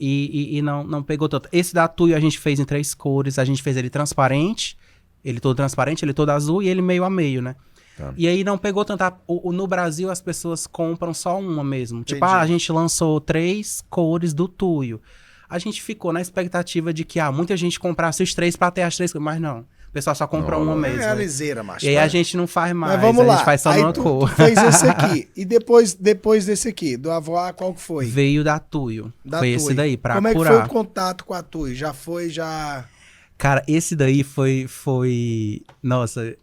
E não pegou tanto. Esse da Tuyo a gente fez em 3 cores. A gente fez ele transparente, ele todo azul e ele meio a meio, né? Tá. E aí não pegou tanto. No Brasil as pessoas compram só uma mesmo. Tipo, a gente lançou 3 cores do Tuyo. A gente ficou na expectativa de que muita gente comprasse os 3 pra ter as 3 cores. Mas não. O pessoal só compra uma mesmo. É a liseira, macho. E aí a gente não faz mais. Mas vamos lá. A gente faz só numa cor. Tu fez esse aqui. E depois desse aqui, do Avoar, qual que foi? Veio da Tuyo. Foi esse daí, pra curar. Como é que foi o contato com a Tuyo? Cara, esse daí foi... Nossa...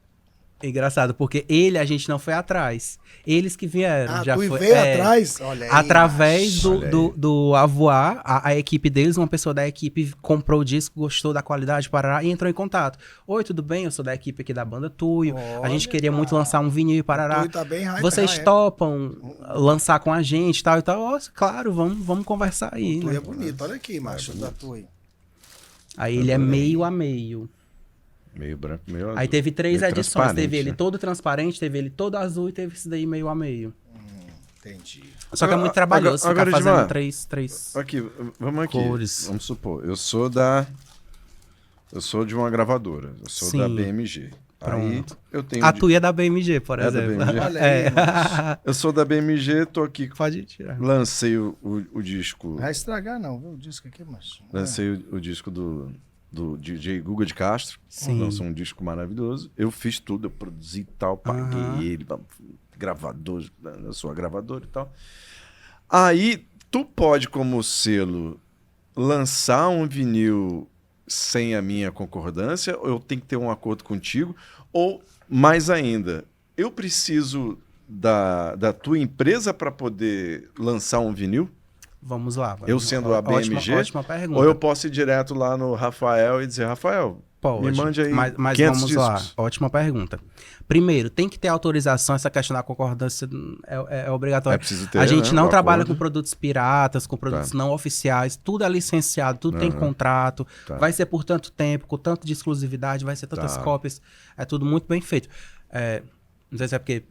Engraçado, porque a gente não foi atrás. Eles que vieram. Já tu foi, veio atrás? Olha aí, através do Avoar, a equipe deles, uma pessoa da equipe comprou o disco, gostou da qualidade, parará, e entrou em contato. Oi, tudo bem? Eu sou da equipe aqui da banda Tuyo. A gente queria muito lançar um vinil, parará. Tuyo tá bem Vocês topam lançar com a gente, tal e tal? Claro, vamos conversar aí. O Tuyo é bonito, olha aqui, macho, da Tuyo. Aí ele é meio a meio. Meio branco, meio azul. Aí teve 3 edições. Teve ele todo transparente, teve ele todo azul e teve esse daí meio a meio. Entendi. Só que é muito trabalhoso ficar fazendo 3 aqui, vamos aqui. Cores. Vamos supor, eu sou de uma gravadora. Eu sou da BMG. Aí eu tenho... A Tuyo é da BMG, por exemplo. Da BMG? Olha aí, eu sou da BMG, tô aqui. Pode tirar. Lancei o disco. Não vai estragar não, viu? O disco aqui, macho. Lancei o disco do DJ Guga de Castro. Lançou um disco maravilhoso. Eu fiz tudo, eu produzi e tal, paguei ele, gravador, na sua gravadora e tal. Aí, tu pode, como selo, lançar um vinil sem a minha concordância, ou eu tenho que ter um acordo contigo, ou, mais ainda, eu preciso da tua empresa para poder lançar um vinil? Vamos lá. Eu sendo a BMG, ótima pergunta. ou eu posso ir direto lá no Rafael e dizer, Rafael, me mande aí mas 500 vamos discos. lá, ótima pergunta. Primeiro, tem que ter autorização, essa questão da concordância é obrigatória. É preciso ter, a gente não trabalha acordo. com produtos piratas, com produtos não oficiais, tudo é licenciado, tudo tem contrato, vai ser por tanto tempo, com tanto de exclusividade, vai ser tantas cópias, é tudo muito bem feito. Não sei se é porque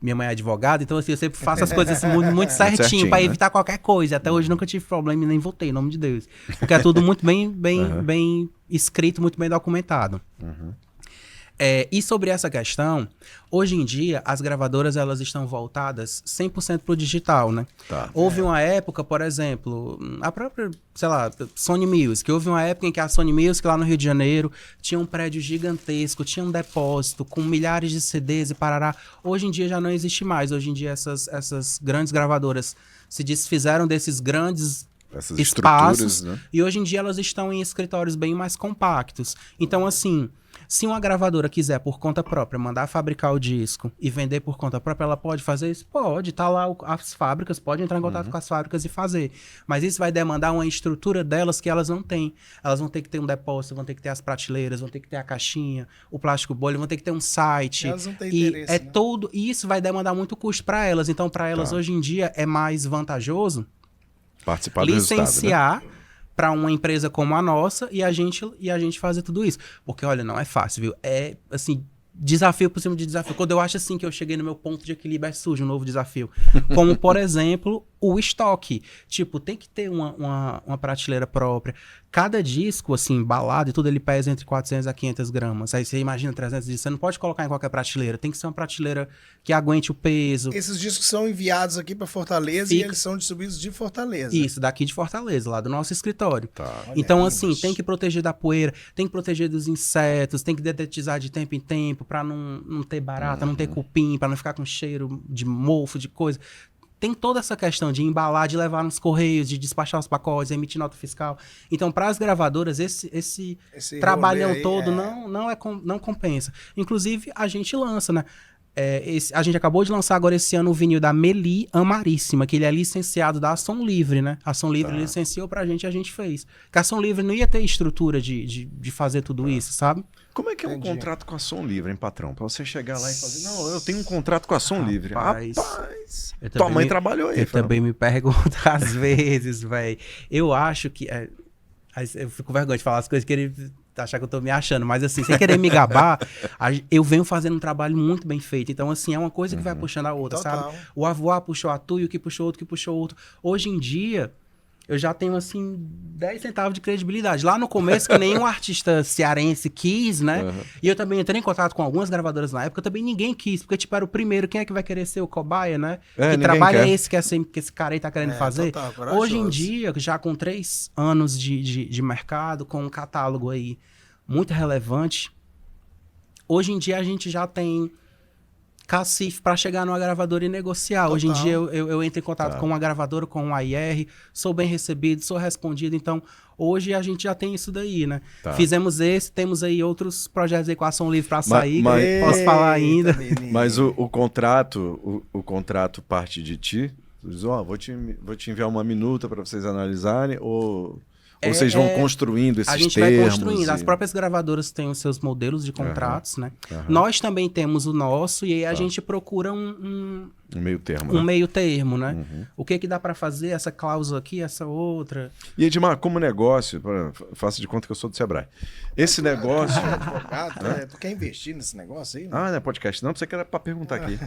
minha mãe é advogada, então assim, eu sempre faço as coisas muito certinho pra evitar qualquer coisa. Até hoje nunca tive problema e nem votei, em nome de Deus. Porque é tudo muito bem escrito, muito bem documentado. E sobre essa questão, hoje em dia, as gravadoras elas estão voltadas 100% pro digital, né? Houve uma época, por exemplo, a própria, sei lá, Sony Music. Houve uma época em que a Sony Music, lá no Rio de Janeiro, tinha um prédio gigantesco, tinha um depósito com milhares de CDs e parará. Hoje em dia já não existe mais. Hoje em dia essas grandes gravadoras se desfizeram desses grandes espaços, né? E hoje em dia elas estão em escritórios bem mais compactos. Então, assim, se uma gravadora quiser, por conta própria, mandar fabricar o disco e vender por conta própria, ela pode fazer isso? Pode, tá lá as fábricas, pode entrar em contato com as fábricas e fazer. Mas isso vai demandar uma estrutura delas que elas não têm. Elas vão ter que ter um depósito, vão ter que ter as prateleiras, vão ter que ter a caixinha, o plástico bolha, vão ter que ter um site. Elas não têm interesse, né? E isso vai demandar muito custo para elas. Então, para elas, hoje em dia, é mais vantajoso participar do licenciar, resultado, né? Para uma empresa como a nossa e a gente fazer tudo isso. Porque, olha, não é fácil, viu? É, assim, desafio por cima de desafio. Quando eu acho, assim, que eu cheguei no meu ponto de equilíbrio, surge um novo desafio. Como, por exemplo, o estoque. Tipo, tem que ter uma prateleira própria. Cada disco, assim, embalado e tudo, ele pesa entre 400 a 500 gramas. Aí você imagina 300 discos. Você não pode colocar em qualquer prateleira. Tem que ser uma prateleira que aguente o peso. Esses discos são enviados aqui para Fortaleza e eles são distribuídos de Fortaleza. Isso, daqui de Fortaleza, lá do nosso escritório. Então, assim, tem que proteger da poeira, tem que proteger dos insetos, tem que detetizar de tempo em tempo para não ter barata, não ter cupim, para não ficar com cheiro de mofo, de coisa. Tem toda essa questão de embalar, de levar nos correios, de despachar os pacotes, emitir nota fiscal. Então, para as gravadoras, esse trabalhão aí, todo não compensa. Inclusive, a gente lança, né? A gente acabou de lançar agora esse ano o vinil da Meli Amaríssima, que ele é licenciado da Ação Livre, né? A Ação Livre licenciou pra gente e a gente fez. Porque a Ação Livre não ia ter estrutura de fazer tudo isso, sabe? Como é que é um contrato com a Ação Livre, hein, patrão? Pra você chegar lá e fazer, não, eu tenho um contrato com a Ação Livre. Rapaz, tua mãe trabalhou aí. Eu também me pergunto às vezes, velho. Eu acho que... eu fico com vergonha de falar as coisas que ele... achar que eu tô me achando, mas assim, sem querer me gabar, eu venho fazendo um trabalho muito bem feito. Então, assim, é uma coisa que vai puxando a outra, sabe? O Avoar puxou a Tu, e o que puxou outro, que puxou outro. Hoje em dia, eu já tenho, assim, 10 centavos de credibilidade. Lá no começo, que nenhum artista cearense quis, né? E eu também entrei em contato com algumas gravadoras na época, também ninguém quis, porque, tipo, era o primeiro. Quem é que vai querer ser o cobaia, né? Que trabalho é esse que esse cara aí tá querendo fazer? Hoje em dia, já com 3 anos de mercado, com um catálogo aí muito relevante, hoje em dia a gente já tem cacife para chegar numa gravadora e negociar. Hoje em dia eu entro em contato com uma gravadora, com um AIR, sou bem recebido, sou respondido. Então, hoje a gente já tem isso daí, né? Fizemos temos aí outros projetos aí com a Ação Livre para sair, posso falar ainda. Mas o contrato parte de ti? Diz, vou te enviar uma minuta para vocês analisarem, ou vocês vão construindo esses termos? A gente vai construindo. As próprias gravadoras têm os seus modelos de contratos, né? Nós também temos o nosso, e aí a gente procura um meio termo, meio termo, né? O que dá para fazer, essa cláusula aqui, essa outra. E Edmar, como negócio, faça de conta que eu sou do Sebrae. Esse negócio... Tu quer investir nesse negócio aí? Né? Não é podcast não, você quer para perguntar aqui.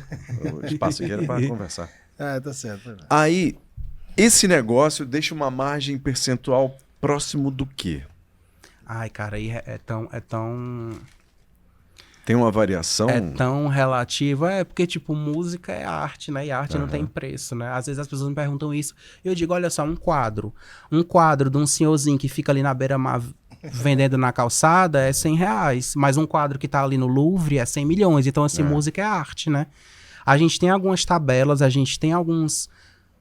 O espaço aqui era para conversar. Tá certo. Aí, esse negócio deixa uma margem percentual próximo do quê? Ai, cara, aí é tão... Tem uma variação? É tão relativo. Porque, tipo, música é arte, né? E arte não tem preço, né? Às vezes as pessoas me perguntam isso. E eu digo, olha só, um quadro de um senhorzinho que fica ali na beira-mar vendendo na calçada é R$100. Mas um quadro que tá ali no Louvre é 100 milhões. Então, assim, música é arte, né? A gente tem algumas tabelas, a gente tem alguns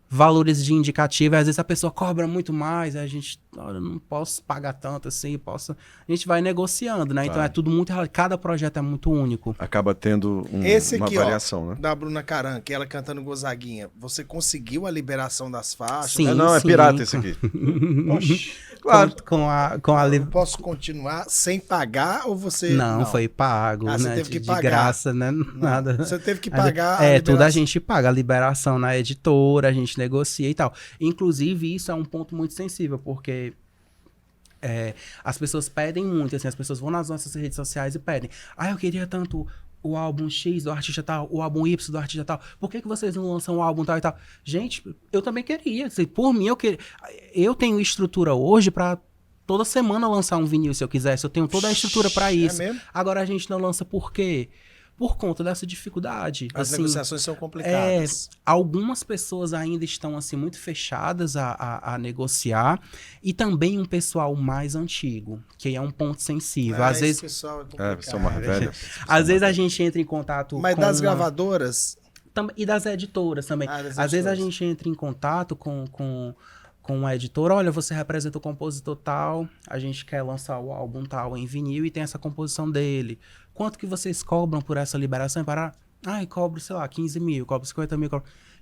valores de indicativo, às vezes a pessoa cobra muito mais, a gente, olha, não posso pagar tanto assim, a gente vai negociando, né? Então é tudo muito, cada projeto é muito único. Acaba tendo uma variação, né? Da Bruna Caran, que ela cantando Gozaguinha, você conseguiu a liberação das faixas? Sim, é pirata esse aqui. Oxi, claro. Com a eu posso continuar sem pagar ou você... Não, foi pago, né? Você teve que pagar. De graça, né? Nada. Você teve que pagar tudo a gente paga, a liberação na editora, a gente negocia e tal. Inclusive, isso é um ponto muito sensível, porque as pessoas pedem muito, assim, as pessoas vão nas nossas redes sociais e pedem, eu queria tanto o álbum X do artista tal, o álbum Y do artista tal. Por que vocês não lançam um álbum tal e tal? Gente, eu também queria. Por mim, eu tenho estrutura hoje pra toda semana lançar um vinil, se eu quisesse. Eu tenho toda a estrutura pra isso. É mesmo? Agora a gente não lança por quê? Por conta dessa dificuldade. As assim, negociações são complicadas. Algumas pessoas ainda estão assim muito fechadas a negociar, e também um pessoal mais antigo, que é um ponto sensível. Às vezes, pessoal é complicado. são mais velhos. Às vezes a gente entra em contato Mas com das gravadoras... e das editoras também. Das Às vezes a editoras. gente entra em contato com uma editora, olha, você representa o compositor tal, a gente quer lançar o álbum tal em vinil e tem essa composição dele. Quanto que vocês cobram por essa liberação? Eu cobro, sei lá, 15 mil, cobro 50 mil.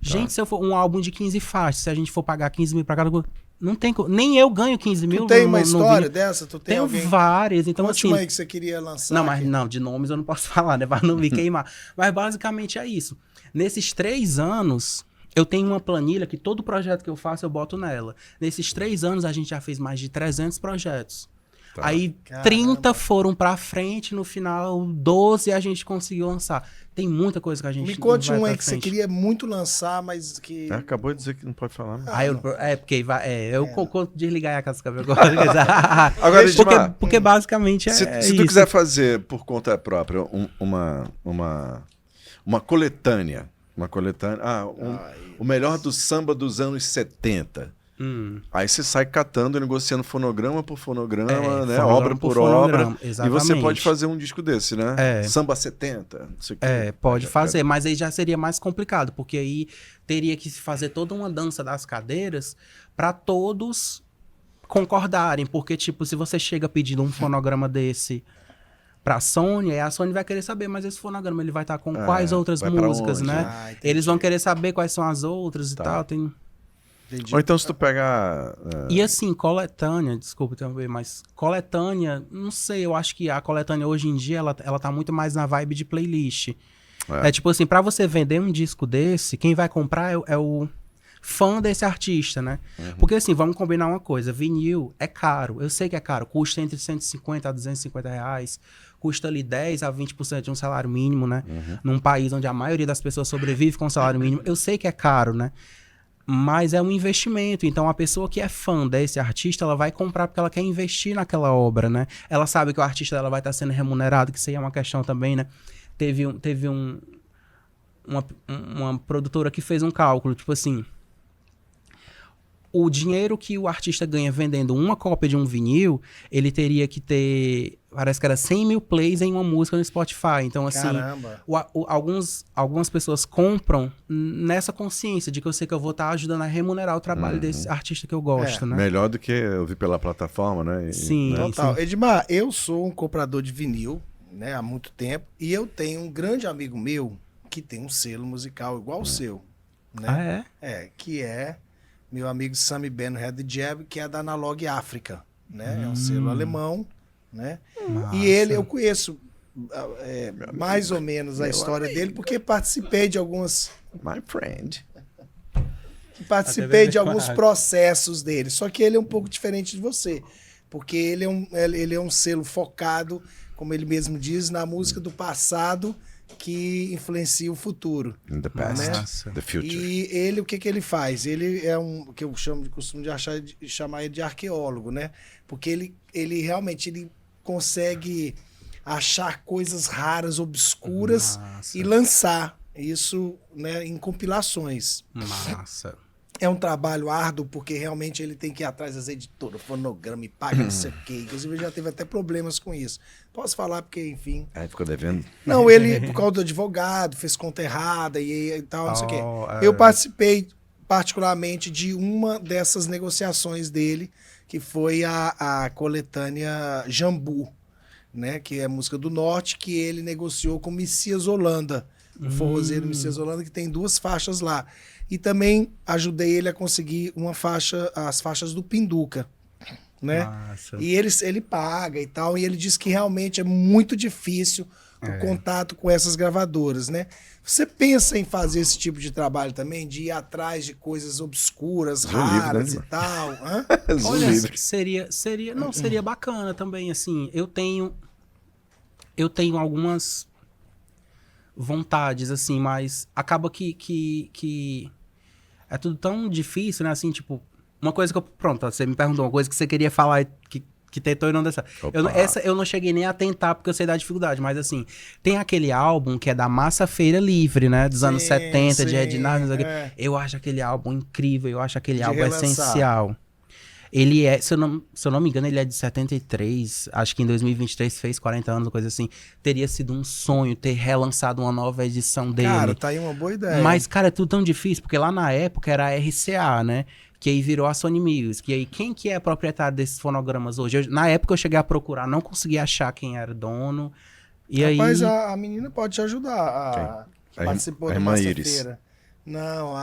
Gente, se eu for um álbum de 15 faixas, se a gente for pagar 15 mil pra cada... Não tem... Nem eu ganho 15 mil. Tu tem uma história dessa? Tu tem Tenho alguém? várias. Então, Conte assim... uma aí que você queria lançar. Não, mas não, de nomes eu não posso falar, né? Pra não me queimar. Mas basicamente é isso. Nesses 3 anos... Eu tenho uma planilha que todo projeto que eu faço eu boto nela. Nesses 3 anos a gente já fez mais de 300 projetos. Tá. Aí Caramba. 30 foram pra frente, no final 12 a gente conseguiu lançar. Tem muita coisa que a gente Me conte vai um pra aí que você frente. queria muito lançar, mas que... Acabou de dizer que não pode falar. Né? Porque eu desligar a casca agora. Agora, Edmar, porque basicamente se isso. tu quiser fazer por conta própria uma coletânea, o melhor do samba dos anos 70. Aí você sai catando e negociando fonograma por fonograma, né? Obra por obra. Exatamente. E você pode fazer um disco desse, né? Samba 70, não sei o que. Pode fazer, mas aí já seria mais complicado, porque aí teria que se fazer toda uma dança das cadeiras para todos concordarem, porque tipo, se você chega pedindo um fonograma desse pra Sony, aí a Sony vai querer saber, mas esse fonograma ele vai estar com quais outras músicas, né? Eles vão querer saber quais são as outras e tal, tem... Ou então se tu pegar... E assim, coletânea, desculpa também, mas coletânea, não sei, eu acho que a coletânea hoje em dia, ela tá muito mais na vibe de playlist. É tipo assim, pra você vender um disco desse, quem vai comprar é o fã desse artista, né? Porque assim, vamos combinar uma coisa, vinil é caro, eu sei que é caro, custa entre 150 a 250 reais, custa ali 10 a 20% de um salário mínimo, né? Num país onde a maioria das pessoas sobrevive com salário mínimo, eu sei que é caro, né? Mas é um investimento, então a pessoa que é fã desse artista, ela vai comprar porque ela quer investir naquela obra, né? Ela sabe que o artista dela vai estar sendo remunerado, que isso aí é uma questão também, né? Teve uma produtora que fez um cálculo, tipo assim, o dinheiro que o artista ganha vendendo uma cópia de um vinil, ele teria que ter, parece que era 100 mil plays em uma música no Spotify. Então, assim, algumas pessoas compram nessa consciência de que eu sei que eu vou estar ajudando a remunerar o trabalho desse artista que eu gosto, né? Melhor do que ouvir pela plataforma, né? Sim, total. sim. Edmar, eu sou um comprador de vinil, né, há muito tempo, e eu tenho um grande amigo meu que tem um selo musical igual o seu, né? Que é meu amigo Sami Ben Red Jab, que é da Analog África, né? É um selo alemão, né? Massa. E ele, eu conheço mais ou menos a história dele, porque participei de algumas... My friend. Participei de alguns processos dele, só que ele é um pouco diferente de você, porque ele é um selo focado, como ele mesmo diz, na música do passado que influencia o futuro. In the past, né? The future. E ele, o que ele faz? Ele é um, que eu costumo chamar ele de arqueólogo, né? Porque ele realmente consegue achar coisas raras, obscuras e lançar isso, né, em compilações. Massa. É um trabalho árduo, porque realmente ele tem que ir atrás das editoras, fonograma e paga não sei o quê. Inclusive, ele já teve até problemas com isso. Posso falar porque, enfim... Aí ficou devendo? Não, ele, por causa do advogado, fez conta errada e tal, não sei o quê. Eu participei, particularmente, de uma dessas negociações dele, que foi a coletânea Jambu, né? Que é música do Norte, que ele negociou com Messias Holanda, o forrozeiro Messias Holanda, que tem 2 faixas lá. E também ajudei ele a conseguir as faixas do Pinduca, né? Massa. E ele paga e tal, e ele diz que realmente é muito difícil o contato com essas gravadoras, né? Você pensa em fazer esse tipo de trabalho também, de ir atrás de coisas obscuras, raras e tal? Olha, seria bacana também, assim, eu tenho algumas vontades, assim, mas acaba que é tudo tão difícil, né? Assim, tipo, uma coisa que eu... Pronto, você me perguntou uma coisa que você queria falar que tentou e não deu certo. Essa eu não cheguei nem a tentar, porque eu sei da dificuldade, mas assim, tem aquele álbum que é da Massa Feira Livre, né? Dos anos 70, de Ednardo, eu acho aquele álbum incrível, eu acho aquele álbum essencial. Ele é, se eu não me engano, ele é de 73, acho que em 2023 fez 40 anos, coisa assim. Teria sido um sonho ter relançado uma nova edição dele. Cara, tá aí uma boa ideia. Mas, cara, é tudo tão difícil, porque lá na época era a RCA, né? Que aí virou a Sony Music. E aí, quem que é proprietário desses fonogramas hoje? Na época eu cheguei a procurar, não consegui achar quem era dono. E Rapaz, aí... a menina pode te ajudar. Que participou da Massa Feira. Não,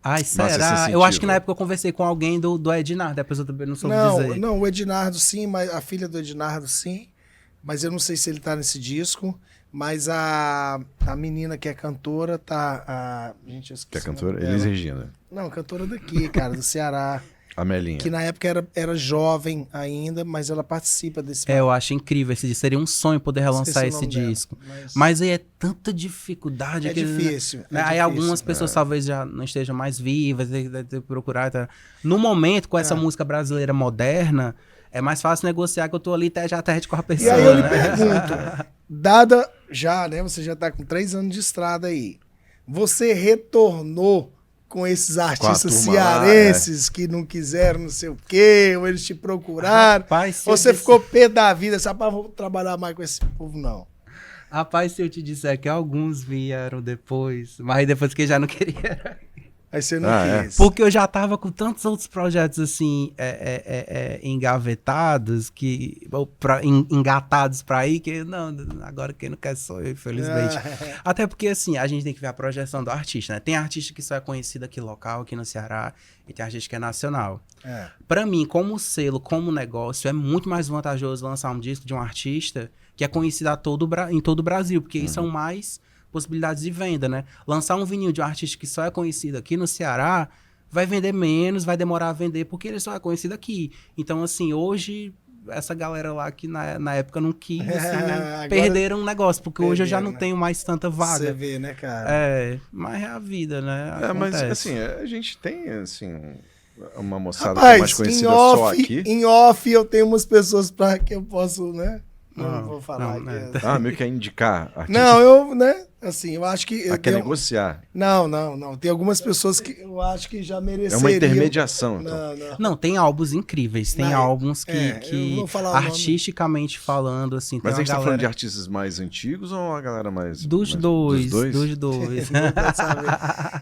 Ai, será? Eu acho que na época eu conversei com alguém do Ednardo, depois eu também não soube dizer. Não, o Ednardo sim, mas a filha do Ednardo sim, mas eu não sei se ele tá nesse disco, mas a menina que é cantora tá... gente, eu esqueci. Que é cantora? Elis Regina. Não, cantora daqui, cara, do Ceará. A Melinha. Que na época era jovem ainda, mas ela participa desse... eu acho incrível esse disco. Seria um sonho poder relançar esse disco. Mas aí é tanta dificuldade. É difícil. Aí algumas pessoas talvez já não estejam mais vivas, deve ter que procurar. Tá. No momento, com essa música brasileira moderna, é mais fácil negociar que eu tô ali já de com a pessoa. E aí eu lhe pergunto, dada já, né? Você já tá com 3 anos de estrada aí. Você retornou com esses artistas cearenses que não quiseram não sei o quê, ou eles te procuraram, Rapaz, você ficou pé da vida, sabe, vou trabalhar mais com esse povo, não. Rapaz, se eu te disser que alguns vieram depois, mas depois que já não queria... Aí você não quis. Porque eu já tava com tantos outros projetos, assim, engavetados, engatados pra ir, que não, agora quem não quer sou eu, infelizmente. Até porque, assim, a gente tem que ver a projeção do artista, né? Tem artista que só é conhecido aqui local, aqui no Ceará, e tem artista que é nacional. Pra mim, como selo, como negócio, é muito mais vantajoso lançar um disco de um artista que é conhecido em todo o Brasil, porque aí são mais... possibilidades de venda, né? Lançar um vinil de um artista que só é conhecido aqui no Ceará vai vender menos, vai demorar a vender, porque ele só é conhecido aqui. Então, assim, hoje, essa galera lá que na época não quis, assim, perderam um negócio, porque hoje eu já não tenho mais tanta vaga. Você vê, né, cara? Mas é a vida, né? Mas, assim, a gente tem, assim, uma moçada Rapaz, que é mais conhecida só aqui. Em off, eu tenho umas pessoas para que eu posso, né? Não vou falar aqui. Meio que é indicar artista. Não, né? Assim, eu acho que... quer negociar. Não. Tem algumas pessoas que eu acho que já mereceriam... É uma intermediação, então. Não, tem álbuns incríveis. Tem álbuns que eu vou falar artisticamente falando, assim... Mas a gente tá falando de artistas mais antigos ou a galera mais... Dos dois.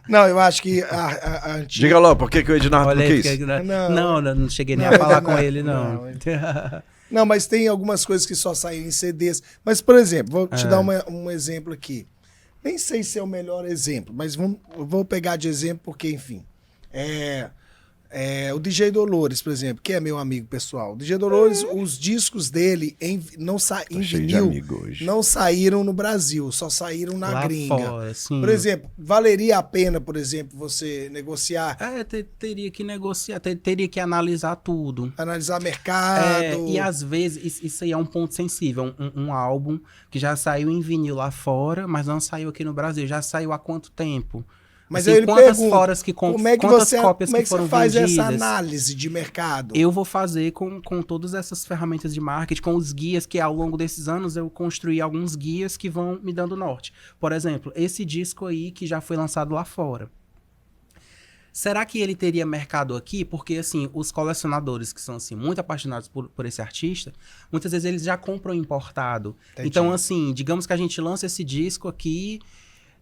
Não, eu acho que a antiga... Diga lá, por que o Ednardo não quis? Não cheguei nem a falar com ele, não. Não, mas tem algumas coisas que só saem em CDs. Mas, por exemplo, vou te dar um exemplo aqui. Nem sei se é o melhor exemplo, mas vou pegar de exemplo porque, enfim, o DJ Dolores, por exemplo, que é meu amigo pessoal. O DJ Dolores, os discos dele em vinil não saíram no Brasil, só saíram na gringa. Fora, sim. Por exemplo, valeria a pena, por exemplo, você negociar? Teria que negociar, teria que analisar tudo. Analisar mercado. E às vezes, isso aí é um ponto sensível. Um álbum que já saiu em vinil lá fora, mas não saiu aqui no Brasil. Já saiu há quanto tempo? Mas assim, eu quantas pergunto, quantas cópias que foram vendidas? Como é que você faz essa análise de mercado? Eu vou fazer com todas essas ferramentas de marketing, com os guias que ao longo desses anos eu construí alguns guias que vão me dando norte. Por exemplo, esse disco aí que já foi lançado lá fora. Será que ele teria mercado aqui? Porque, assim, os colecionadores que são, assim, muito apaixonados por esse artista, muitas vezes eles já compram importado. Entendi. Então, assim, digamos que a gente lança esse disco aqui...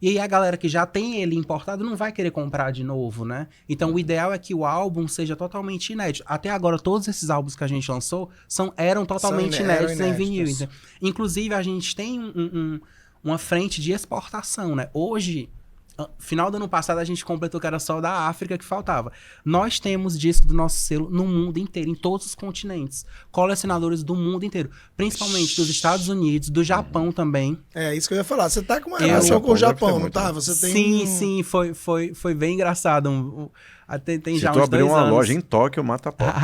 E aí a galera que já tem ele importado não vai querer comprar de novo, né? Então o ideal é que o álbum seja totalmente inédito. Até agora, todos esses álbuns que a gente lançou eram totalmente inéditos em vinil. Então, inclusive, a gente tem uma frente de exportação, né? Hoje... Final do ano passado a gente completou que era só da África que faltava. Nós temos disco do nosso selo no mundo inteiro, em todos os continentes. Colecionadores do mundo inteiro. Principalmente dos Estados Unidos, do Japão também. É, isso que eu ia falar. Você tá com uma relação com o Japão, não tá? Você tem Sim. Foi bem engraçado. Tem já uns 2 anos. Se tu abrir uma loja em Tóquio, mata a pau.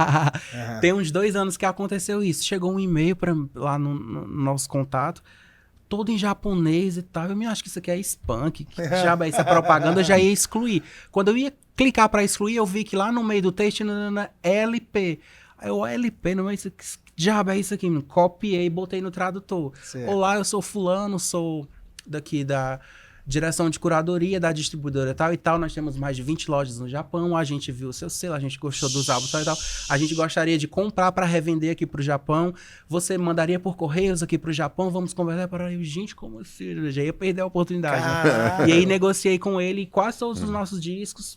Tem uns 2 anos que aconteceu isso. Chegou um e-mail lá no nosso contato. todo em japonês e tal. Eu me acho que isso aqui é spunk, que diabo é isso? É propaganda, eu já ia excluir. Quando eu ia clicar pra excluir, eu vi que lá no meio do texto, LP. Aí eu, LP, não é isso? Que diabo é isso aqui? Copiei e botei no tradutor. Certo. Olá, eu sou fulano, sou daqui da direção de curadoria da distribuidora tal e tal. Nós temos mais de 20 lojas no Japão. A gente viu o seu selo, a gente gostou dos álbuns tal e tal. A gente gostaria de comprar para revender aqui pro Japão. Você mandaria por correios aqui pro Japão? Vamos conversar para aí. Gente, como assim? Eu já ia perder a oportunidade. Né? E aí negociei com ele quase todos os nossos discos.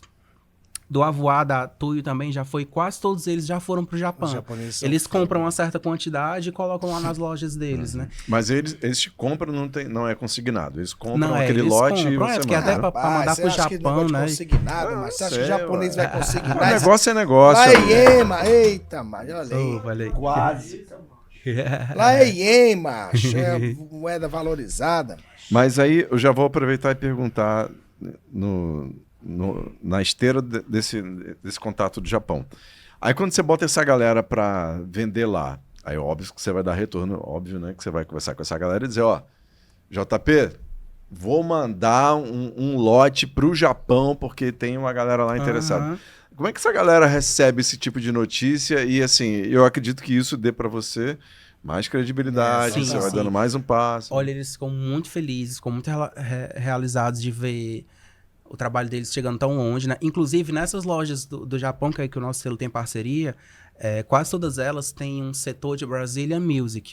Do Avoá, da Tuyo também, já foi. Quase todos eles já foram pro Japão. Eles compram uma certa quantidade e colocam lá nas lojas deles, né? Mas eles te compram, não é consignado. Eles compram aquele lote e você manda. Até pra mandar pro Japão, né? Consignado, mas você acha que o japonês vai consignar? O negócio é negócio. Lá é Iema, eita, mas olha aí. Quase. Lá é Iema, é moeda valorizada. Mas aí eu já vou aproveitar e perguntar na esteira desse contato do Japão. Aí quando você bota essa galera pra vender lá, aí óbvio que você vai dar retorno, óbvio, né? Que você vai conversar com essa galera e dizer, ó, JP, vou mandar um lote pro Japão porque tem uma galera lá interessada. Como é que essa galera recebe esse tipo de notícia? E assim, eu acredito que isso dê pra você mais credibilidade, você vai dando mais um passo. Olha, eles ficam muito felizes, ficam muito realizados de ver o trabalho deles chegando tão longe, né? Inclusive, nessas lojas do Japão, que o nosso selo tem parceria, quase todas elas têm um setor de Brazilian Music.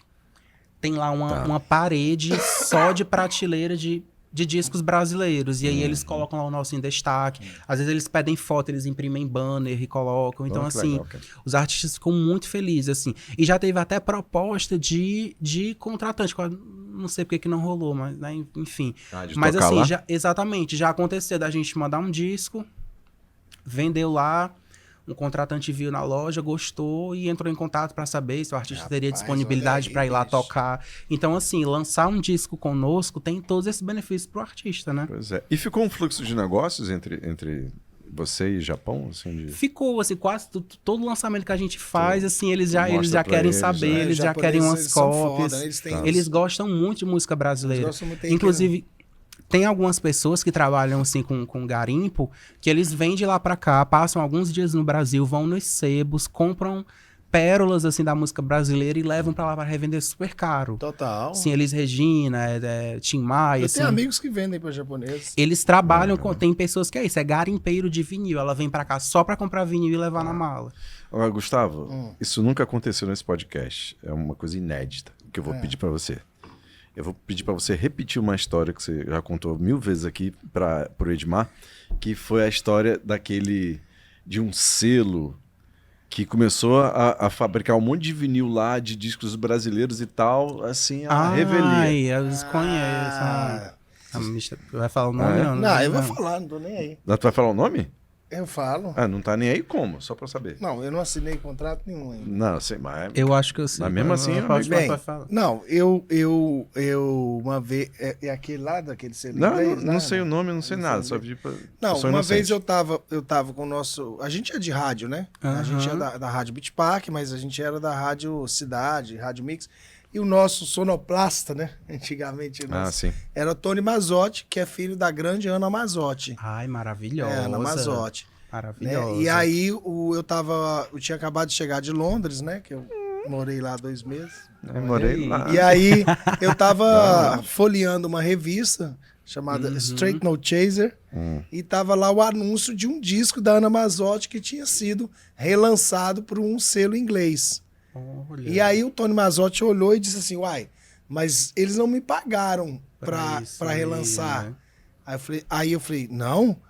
Tem lá uma parede só de prateleira de discos brasileiros. E aí eles colocam lá o nosso em destaque. Às vezes eles pedem foto, eles imprimem banner e colocam. Então, assim, legal, os artistas ficam muito felizes, assim. E já teve até proposta de contratante. Não sei porque que não rolou, mas, né, enfim. Mas assim, exatamente, já aconteceu da gente mandar um disco, vendeu lá, um contratante viu na loja, gostou e entrou em contato para saber se o artista teria disponibilidade para ir lá tocar. Então, assim, lançar um disco conosco tem todos esses benefícios pro artista, né? Pois é. E ficou um fluxo de negócios entre você e Japão? Assim, Ficou, assim, quase todo lançamento que a gente faz, assim, eles já querem saber, eles já querem umas cópias. Eles gostam muito de música brasileira. Inclusive, tem algumas pessoas que trabalham assim com garimpo, que eles vêm de lá pra cá, passam alguns dias no Brasil, vão nos sebos, compram pérolas assim da música brasileira e levam pra lá pra revender super caro. Total. Sim, Elis Regina, Tim Maia. Eu tenho amigos que vendem pra japonês. Eles trabalham tem pessoas que é isso, é garimpeiro de vinil. Ela vem pra cá só pra comprar vinil e levar na mala. Agora, Gustavo, isso nunca aconteceu nesse podcast. É uma coisa inédita que eu vou pedir pra você. Eu vou pedir para você repetir uma história que você já contou 1000 vezes aqui pro Edmar, que foi a história de um selo que começou a fabricar um monte de vinil lá, de discos brasileiros e tal, assim, a revelia. Ai, eu conheço. Vai falar o nome? Não, eu vou falar, não tô nem aí. Tu vai falar o nome? Eu falo. Não tá nem aí como? Só pra saber. Não, eu não assinei contrato nenhum ainda. Não, sei, mas... Eu acho que eu sei. Mas mesmo assim, não, eu uma vez... É aquele lá, daquele selo inglês? Não sei o nome, não sei nada. Só pedi pra... Não, uma vez eu tava com o nosso... A gente é de rádio, né? A gente é da Rádio Beach Park, mas a gente era da Rádio Cidade, Rádio Mix. E o nosso sonoplasta, né? Antigamente, era o Tony Mazzotti, que é filho da grande Ana Mazzotti. Ai, maravilhosa. Ana Mazzotti. Maravilhosa. Né? E aí eu tinha acabado de chegar de Londres, né? Que eu morei lá 2 meses. Eu morei lá. E aí eu tava folheando uma revista chamada Straight No Chaser. E tava lá o anúncio de um disco da Ana Mazzotti que tinha sido relançado por um selo inglês. Olha. E aí o Tony Mazzotti olhou e disse assim, uai, mas eles não me pagaram pra relançar. Né? Aí eu falei, não,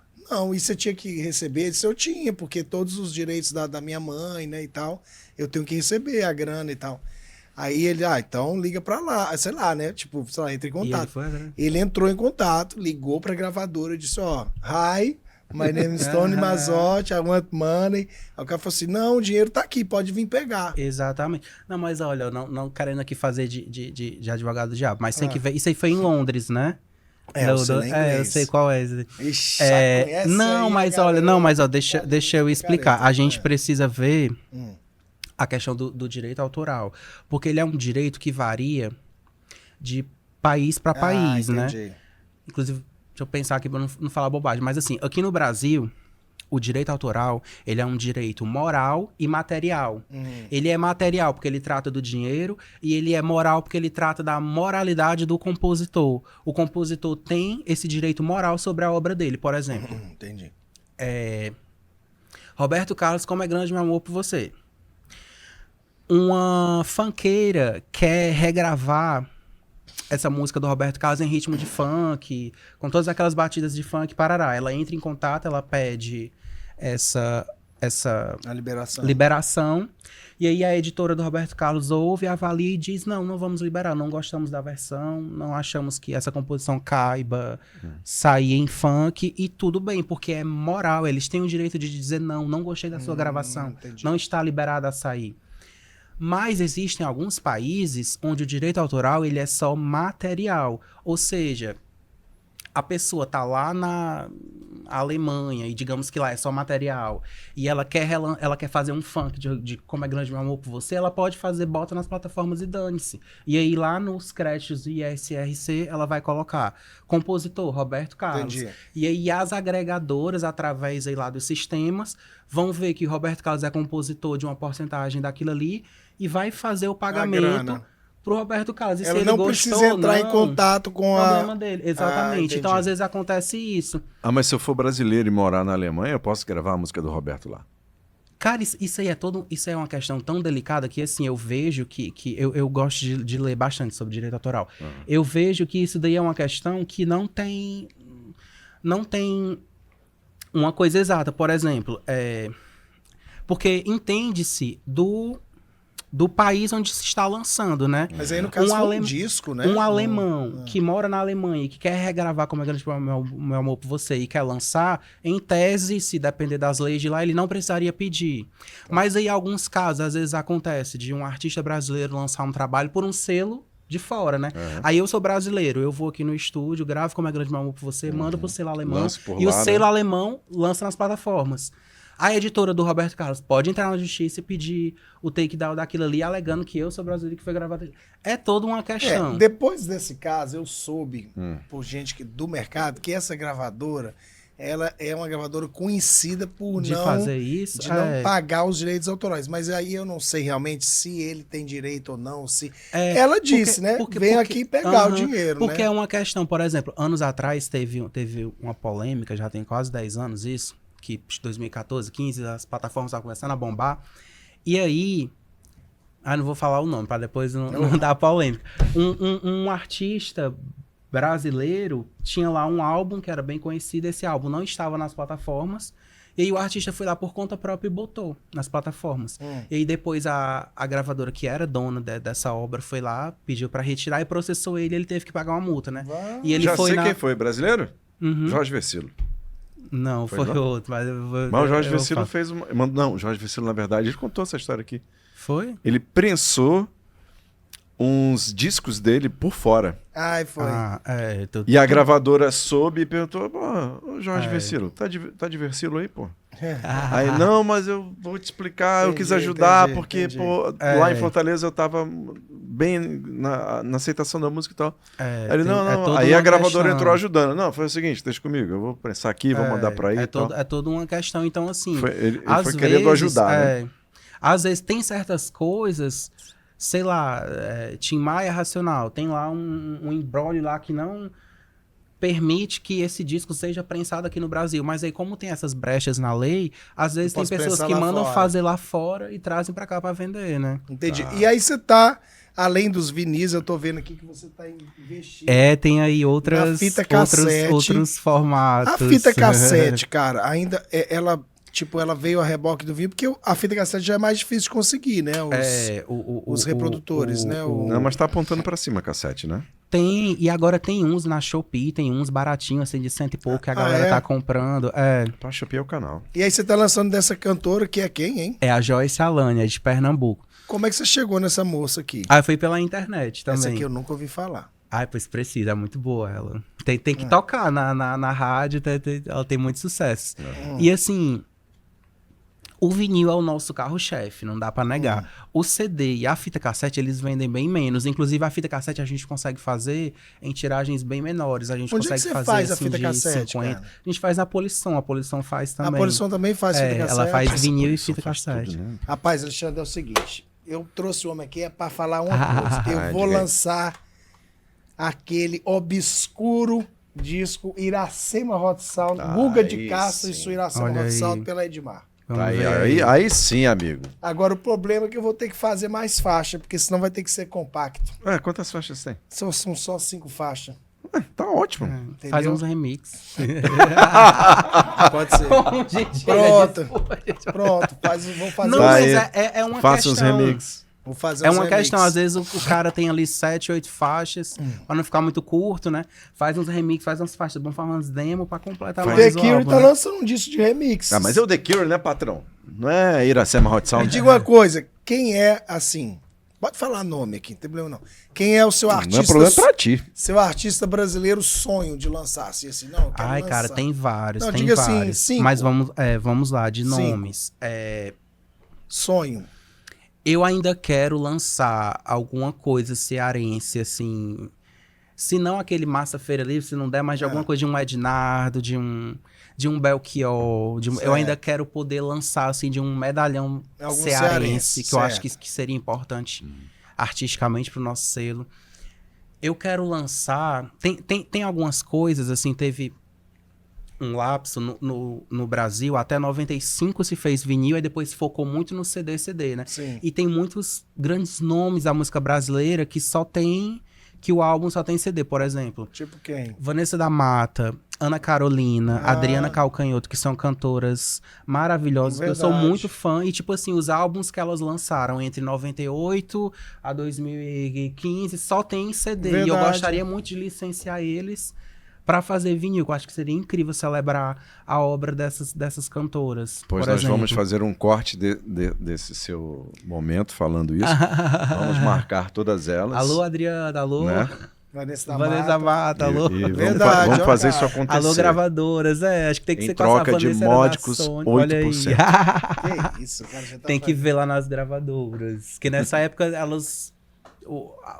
e você tinha que receber? Ele disse, eu tinha, porque todos os direitos da minha mãe, né, e tal, eu tenho que receber a grana e tal. Aí ele, então liga pra lá, sei lá, né, tipo, sei lá, entra em contato. Ele entrou em contato, ligou pra gravadora e disse, hi, my name is Tony Mazzotti, I want money. Aí o cara falou assim, não, o dinheiro tá aqui, pode vir pegar. Exatamente. Não, mas olha, eu não querendo aqui fazer de advogado do diabo, mas tem que ver, isso aí foi em Londres, né? Eu sei qual é. Ixi, Deixa eu explicar. A gente precisa ver a questão do direito autoral, porque ele é um direito que varia de país para país, né? Entendi. Inclusive, deixa eu pensar aqui para não falar bobagem, mas assim, aqui no Brasil, o direito autoral, ele é um direito moral e material. Ele é material porque ele trata do dinheiro e ele é moral porque ele trata da moralidade do compositor. O compositor tem esse direito moral sobre a obra dele, por exemplo. Entendi. Roberto Carlos, Como é Grande Meu Amor por Você. Uma funkeira quer regravar essa música do Roberto Carlos em ritmo de funk, com todas aquelas batidas de funk, parará. Ela entra em contato, ela pede essa A liberação. E aí a editora do Roberto Carlos ouve, avalia e diz, não vamos liberar, não gostamos da versão, não achamos que essa composição caiba sair em funk, e tudo bem, porque é moral, eles têm o direito de dizer não gostei da sua gravação, entendi. não está liberada a sair. Mas existem alguns países onde o direito autoral ele é só material, ou seja, a pessoa tá lá na Alemanha e digamos que lá é só material e ela quer fazer um funk de Como é Grande Meu Amor por Você, ela pode fazer, bota nas plataformas e dane-se. E aí lá nos créditos do ISRC ela vai colocar compositor Roberto Carlos. Entendi. E aí as agregadoras, através aí lá dos sistemas, vão ver que o Roberto Carlos é compositor de uma porcentagem daquilo ali e vai fazer o pagamento pro Roberto Carlos. E ela se ele não gostou, precisa entrar em contato com o problema dele. Exatamente. Então, às vezes, acontece isso. Mas se eu for brasileiro e morar na Alemanha, eu posso gravar a música do Roberto lá? Cara, isso aí isso é uma questão tão delicada que, assim, eu vejo que eu gosto de ler bastante sobre direito autoral. Eu vejo que isso daí é uma questão que não tem uma coisa exata. Por exemplo, porque entende-se do país onde se está lançando, né? Mas aí, no caso, foi um disco, né? Um alemão que mora na Alemanha e que quer regravar Como é Grande Meu Amor por Você e quer lançar, em tese, se depender das leis de lá, ele não precisaria pedir. Mas aí, em alguns casos, às vezes acontece de um artista brasileiro lançar um trabalho por um selo de fora, né? Aí eu sou brasileiro, eu vou aqui no estúdio, gravo Como é Grande Meu Amor por Você, mando pro selo alemão e o selo alemão lança nas plataformas. A editora do Roberto Carlos pode entrar na justiça e pedir o takedown daquilo ali, alegando que eu sou brasileiro e que foi gravado. É toda uma questão. Depois desse caso, eu soube, por gente do mercado, que essa gravadora, ela é uma gravadora conhecida por de fazer isso, não pagar os direitos autorais. Mas aí eu não sei realmente se ele tem direito ou não. Ela disse, né? Vem aqui pegar o dinheiro, porque né? é uma questão, por exemplo, anos atrás teve uma polêmica, já tem quase 10 anos isso, que 2014, 15, as plataformas estavam começando a bombar. E aí, não vou falar o nome, para depois não dar polêmica. Um artista brasileiro tinha lá um álbum que era bem conhecido, esse álbum não estava nas plataformas, e aí o artista foi lá por conta própria e botou nas plataformas. E aí depois a gravadora que era dona dessa obra foi lá, pediu para retirar e processou ele teve que pagar uma multa, né? E ele quem foi, brasileiro? Jorge Versilo. Não, foi outro. Mas o Jorge Versilo fez uma... Não, o Jorge Versilo, na verdade, ele contou essa história aqui. Foi? Ele prensou uns discos dele por fora. Foi. E a gravadora soube e perguntou, ô Jorge Versilo, tá de Versilo aí, pô? Aí, não, mas eu vou te explicar, eu quis ajudar, porque pô, lá em Fortaleza eu tava bem na aceitação da música e tal. Aí ele, não. Aí a gravadora entrou ajudando. Não, foi o seguinte, deixa comigo, eu vou prensar aqui, vou mandar pra aí e tal. É toda uma questão, então assim... Ele foi querendo ajudar, né? Às vezes tem certas coisas... Sei lá, Tim Maia Racional, tem lá um imbróglio lá que não permite que esse disco seja prensado aqui no Brasil. Mas aí, como tem essas brechas na lei, às vezes tem pessoas que mandam fazer lá fora e trazem pra cá pra vender, né? Entendi. E aí você tá, além dos vinis, eu tô vendo aqui que você tá investindo. Tem aí outros formatos. A fita cassete, cara, ainda ela... Tipo, ela veio a reboque do vinho, porque a fita cassete já é mais difícil de conseguir, né? Os reprodutores, né? Não, mas tá apontando pra cima a cassete, né? Tem, e agora tem uns na Shopee, tem uns baratinhos, assim, de 100 e pouco, que a galera tá comprando. Pra Shopee é o canal. E aí você tá lançando dessa cantora, que é quem, hein? É a Joyce Alane, é de Pernambuco. Como é que você chegou nessa moça aqui? Foi pela internet também. Essa aqui eu nunca ouvi falar. Pois precisa, é muito boa ela. Tem que tocar na rádio, ela tem muito sucesso. E assim... O vinil é o nosso carro-chefe, não dá pra negar. O CD e a fita cassete, eles vendem bem menos. Inclusive, a fita cassete a gente consegue fazer em tiragens bem menores. A gente consegue fazer faz assim, a fita de cassete, 50. cara? A gente faz na Polição, a Polição faz também. A Polição também faz fita cassete? Ela faz vinil e fita cassete. Tudo, né? Rapaz, Alexandre, é o seguinte. Eu trouxe o homem aqui pra falar uma coisa. Eu vou lançar aquele obscuro disco Iracema Hot Sound, Guga de Castro e sua Iracema Hot Sound pela Edmar. Aí sim, amigo. Agora, o problema é que eu vou ter que fazer mais faixa, porque senão vai ter que ser compacto. Quantas faixas tem? São só 5 faixas. Tá ótimo. Faz uns remix. Pode ser. Pronto. Vamos fazer. Não, mas é uma Faça questão. uns remix. Vou fazer É uns uma remix. questão, às vezes o cara tem ali 7, 8 faixas, pra não ficar muito curto, né? Faz uns remix, faz umas faixas, vamos fazer umas demos pra completar O mais The o Cure álbum, tá né? lançando um disco de remix. Mas é o The Cure, né, patrão? Não é Iracema Hot Sound. Me diga uma coisa, quem é assim? Pode falar nome aqui, não tem problema não. Quem é o seu artista? Não é problema pra ti. Seu artista brasileiro sonho de lançar, assim, não, eu quero Ai, lançar. cara, tem vários, Não, tem diga assim, vários. 5. Mas vamos lá, de 5. nomes. Sonho. Eu ainda quero lançar alguma coisa cearense, assim. Se não aquele Massa Feira Livre, se não der mais de alguma coisa de um Ednardo, de um Belchior. Eu ainda quero poder lançar, assim, de um medalhão cearense, que eu acho que seria importante artisticamente pro nosso selo. Eu quero lançar... Tem algumas coisas, assim, teve um lapso no Brasil, até 95 se fez vinil, e depois se focou muito no CD, né? Sim. E tem muitos grandes nomes da música brasileira que o álbum só tem CD, por exemplo. Tipo quem? Vanessa da Mata, Ana Carolina, Adriana Calcanhoto, que são cantoras maravilhosas, que eu sou muito fã. E, tipo assim, os álbuns que elas lançaram entre 98 a 2015 só tem CD. Verdade. E eu gostaria muito de licenciar eles pra fazer vinil. Eu acho que seria incrível celebrar a obra dessas cantoras. Pois nós vamos fazer um corte desse seu momento falando isso. Vamos marcar todas elas. Alô, Adriana, alô. Né? Vanessa da Mata, alô. Verdade, vamos fazer isso acontecer. Alô, gravadoras, acho que tem que ser em troca de módicos 8%. Olha aí. Que isso, cara, já tá Tem que ver lá nas gravadoras. Porque nessa época,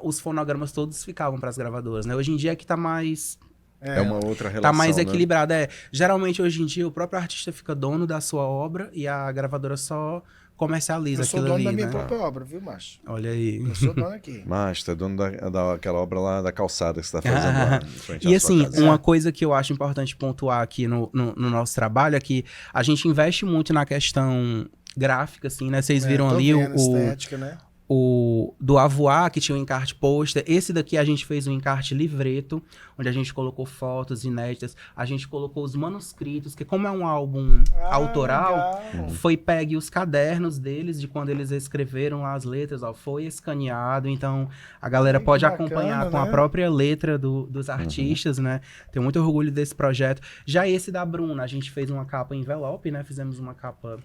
os fonogramas todos ficavam pras gravadoras, né? Hoje em dia é que tá mais... É uma outra relação, tá mais né? equilibrado. Geralmente, hoje em dia, o próprio artista fica dono da sua obra e a gravadora só comercializa aquilo ali, Eu sou dono da minha né? própria obra, viu, macho? Olha aí. Eu sou dono aqui. Mas tá dono daquela obra lá da calçada que você tá fazendo lá. Em frente à E sua assim, casa. uma coisa que eu acho importante pontuar aqui no nosso trabalho é que a gente investe muito na questão gráfica, assim, né? Vocês viram ali estética, né? o do Avoar, que tinha um encarte pôster. Esse daqui a gente fez um encarte livreto, onde a gente colocou fotos inéditas, a gente colocou os manuscritos, que como é um álbum autoral, foi pegue os cadernos deles, de quando eles escreveram lá as letras, foi escaneado, então a galera pode acompanhar com a própria letra dos artistas, né? Tenho muito orgulho desse projeto. Já esse da Bruna, a gente fez uma capa envelope, né? Fizemos uma capa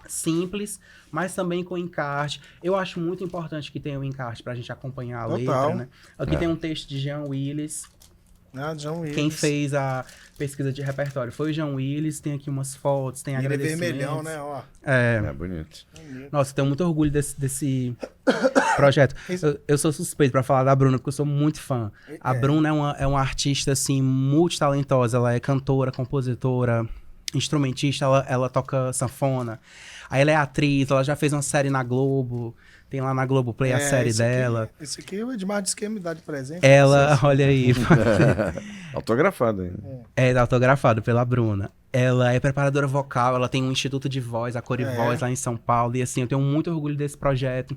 simples, mas também com encarte. Eu acho muito importante que tenha um encarte pra gente acompanhar a letra, né? Aqui tem um texto de Jean Willis. John Willis. Quem fez a pesquisa de repertório foi o Jean Willis. Tem aqui umas fotos, tem agradecimentos. Ele é vermelhão, né? Ó. É bonito. Nossa, eu tenho muito orgulho desse projeto. Eu sou suspeito pra falar da Bruna, porque eu sou muito fã. A Bruna é uma artista, assim, multitalentosa. Ela é cantora, compositora, instrumentista, ela toca sanfona. Aí ela é atriz, ela já fez uma série na Globo, tem lá na Globoplay a série dela. Esse aqui o Edmar disse que ia me dar de presente. Ela, olha aí. Autografado ainda. Autografado pela Bruna. Ela é preparadora vocal, ela tem um instituto de voz, a Cor e Voz, lá em São Paulo. E assim, eu tenho muito orgulho desse projeto.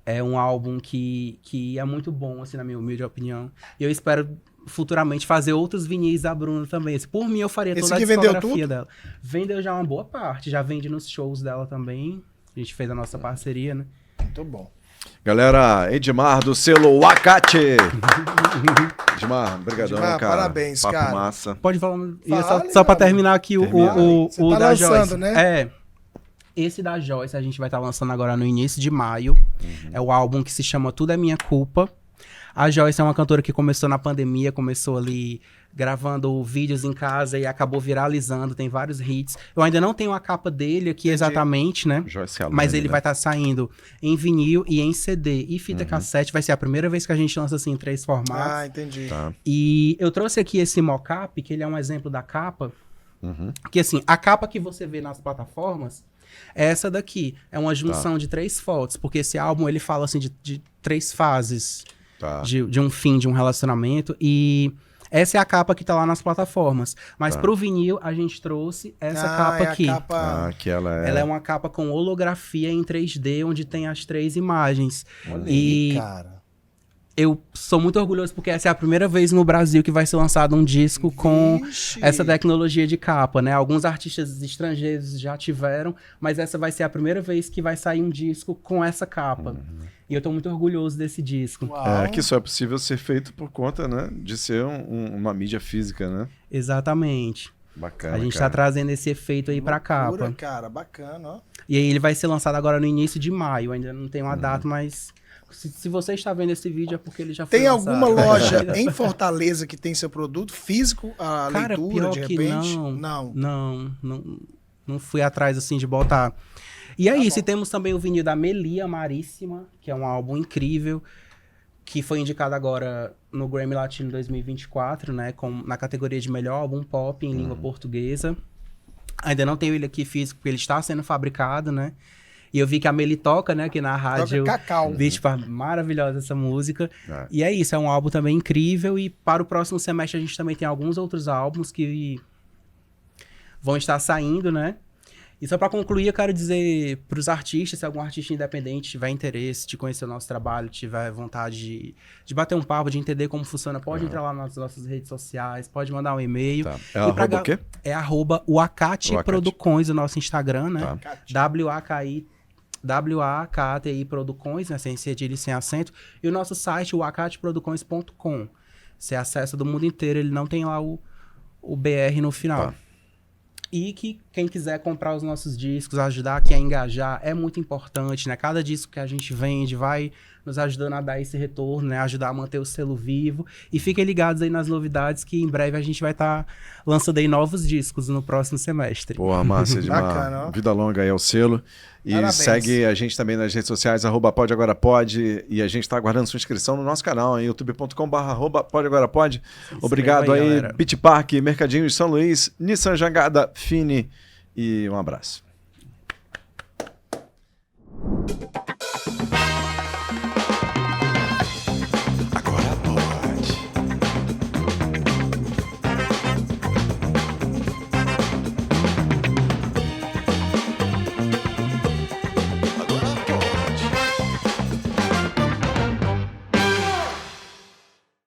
É um álbum que é muito bom, assim, na minha humilde opinião. E eu espero futuramente fazer outros vinis da Bruna também. Por mim, eu faria toda a discografia dela. Vendeu já uma boa parte, já vende nos shows dela também. A gente fez a nossa parceria, né? Muito bom. Galera, Edmar do selo Wakati. Edmar, brigadão, cara. Parabéns, Papo cara. massa. Pode falar. Só pra terminar aqui o tá da lançando, Joyce. Né? Esse da Joyce a gente vai estar lançando agora no início de maio. É o álbum que se chama Tudo é Minha Culpa. A Joyce é uma cantora que começou na pandemia, começou ali gravando vídeos em casa e acabou viralizando, tem vários hits. Eu ainda não tenho a capa dele aqui exatamente, né? Joyce Alane, mas ele né? vai estar saindo em vinil e em CD e fita cassete. Vai ser a primeira vez que a gente lança assim em 3 formatos. Ah, entendi. Tá. E eu trouxe aqui esse mockup, que ele é um exemplo da capa. Que assim, a capa que você vê nas plataformas é essa daqui. É uma junção de 3 fotos, porque esse álbum ele fala assim de 3 fases de um fim de um relacionamento. E essa é a capa que tá lá nas plataformas. Mas pro vinil a gente trouxe essa capa aqui. Que ela é uma capa com holografia em 3D, onde tem as 3 imagens. Olha aí, cara. Eu sou muito orgulhoso porque essa é a primeira vez no Brasil que vai ser lançado um disco com essa tecnologia de capa, né? Alguns artistas estrangeiros já tiveram, mas essa vai ser a primeira vez que vai sair um disco com essa capa. E eu tô muito orgulhoso desse disco. Que só é possível ser feito por conta, né, de ser uma mídia física, né? Exatamente. Bacana, a gente tá trazendo esse efeito aí pra capa. Cara, bacana, ó. E aí ele vai ser lançado agora no início de maio. Ainda não tem uma data, mas... Se você está vendo esse vídeo é porque ele já foi lançado. Tem alguma loja em Fortaleza que tem seu produto físico, a Cara, leitura, pior de repente? Não fui atrás, assim, de botar. E é isso, e temos também o vinil da Melia Maríssima, que é um álbum incrível, que foi indicado agora no Grammy Latino 2024, né, na categoria de melhor álbum pop em língua portuguesa. Ainda não tenho ele aqui físico, porque ele está sendo fabricado, né? E eu vi que a Meli toca, né, aqui na rádio. Toca Cacau. Bicho, maravilhosa essa música. E é isso, é um álbum também incrível. E para o próximo semestre a gente também tem alguns outros álbuns que vão estar saindo, né? E só para concluir, eu quero dizer para os artistas, se algum artista independente tiver interesse de conhecer o nosso trabalho, tiver vontade de bater um papo, de entender como funciona, pode entrar lá nas nossas redes sociais, pode mandar um e-mail. É arroba o quê? É arroba Wakati Producões, o nosso Instagram, né? WAKTI Producões, né? Sem cedilha e sem acento. E o nosso site, wakatiproducões.com. Você acessa do mundo inteiro, ele não tem lá o BR no final. E que quem quiser comprar os nossos discos, ajudar quem a engajar, é muito importante, né? Cada disco que a gente vende vai nos ajudando a dar esse retorno, né? Ajudar a manter o selo vivo. E fiquem ligados aí nas novidades que em breve a gente vai estar lançando aí novos discos no próximo semestre. Porra, massa, de uma vida longa aí ao selo. E parabéns. Segue a gente também nas redes sociais, @podeagorapod. E a gente está aguardando sua inscrição no nosso canal, em youtube.com/podeagorapod. Obrigado aí, Beach Park, Mercadinho de São Luís, Nissan Jangada, Fini. E um abraço.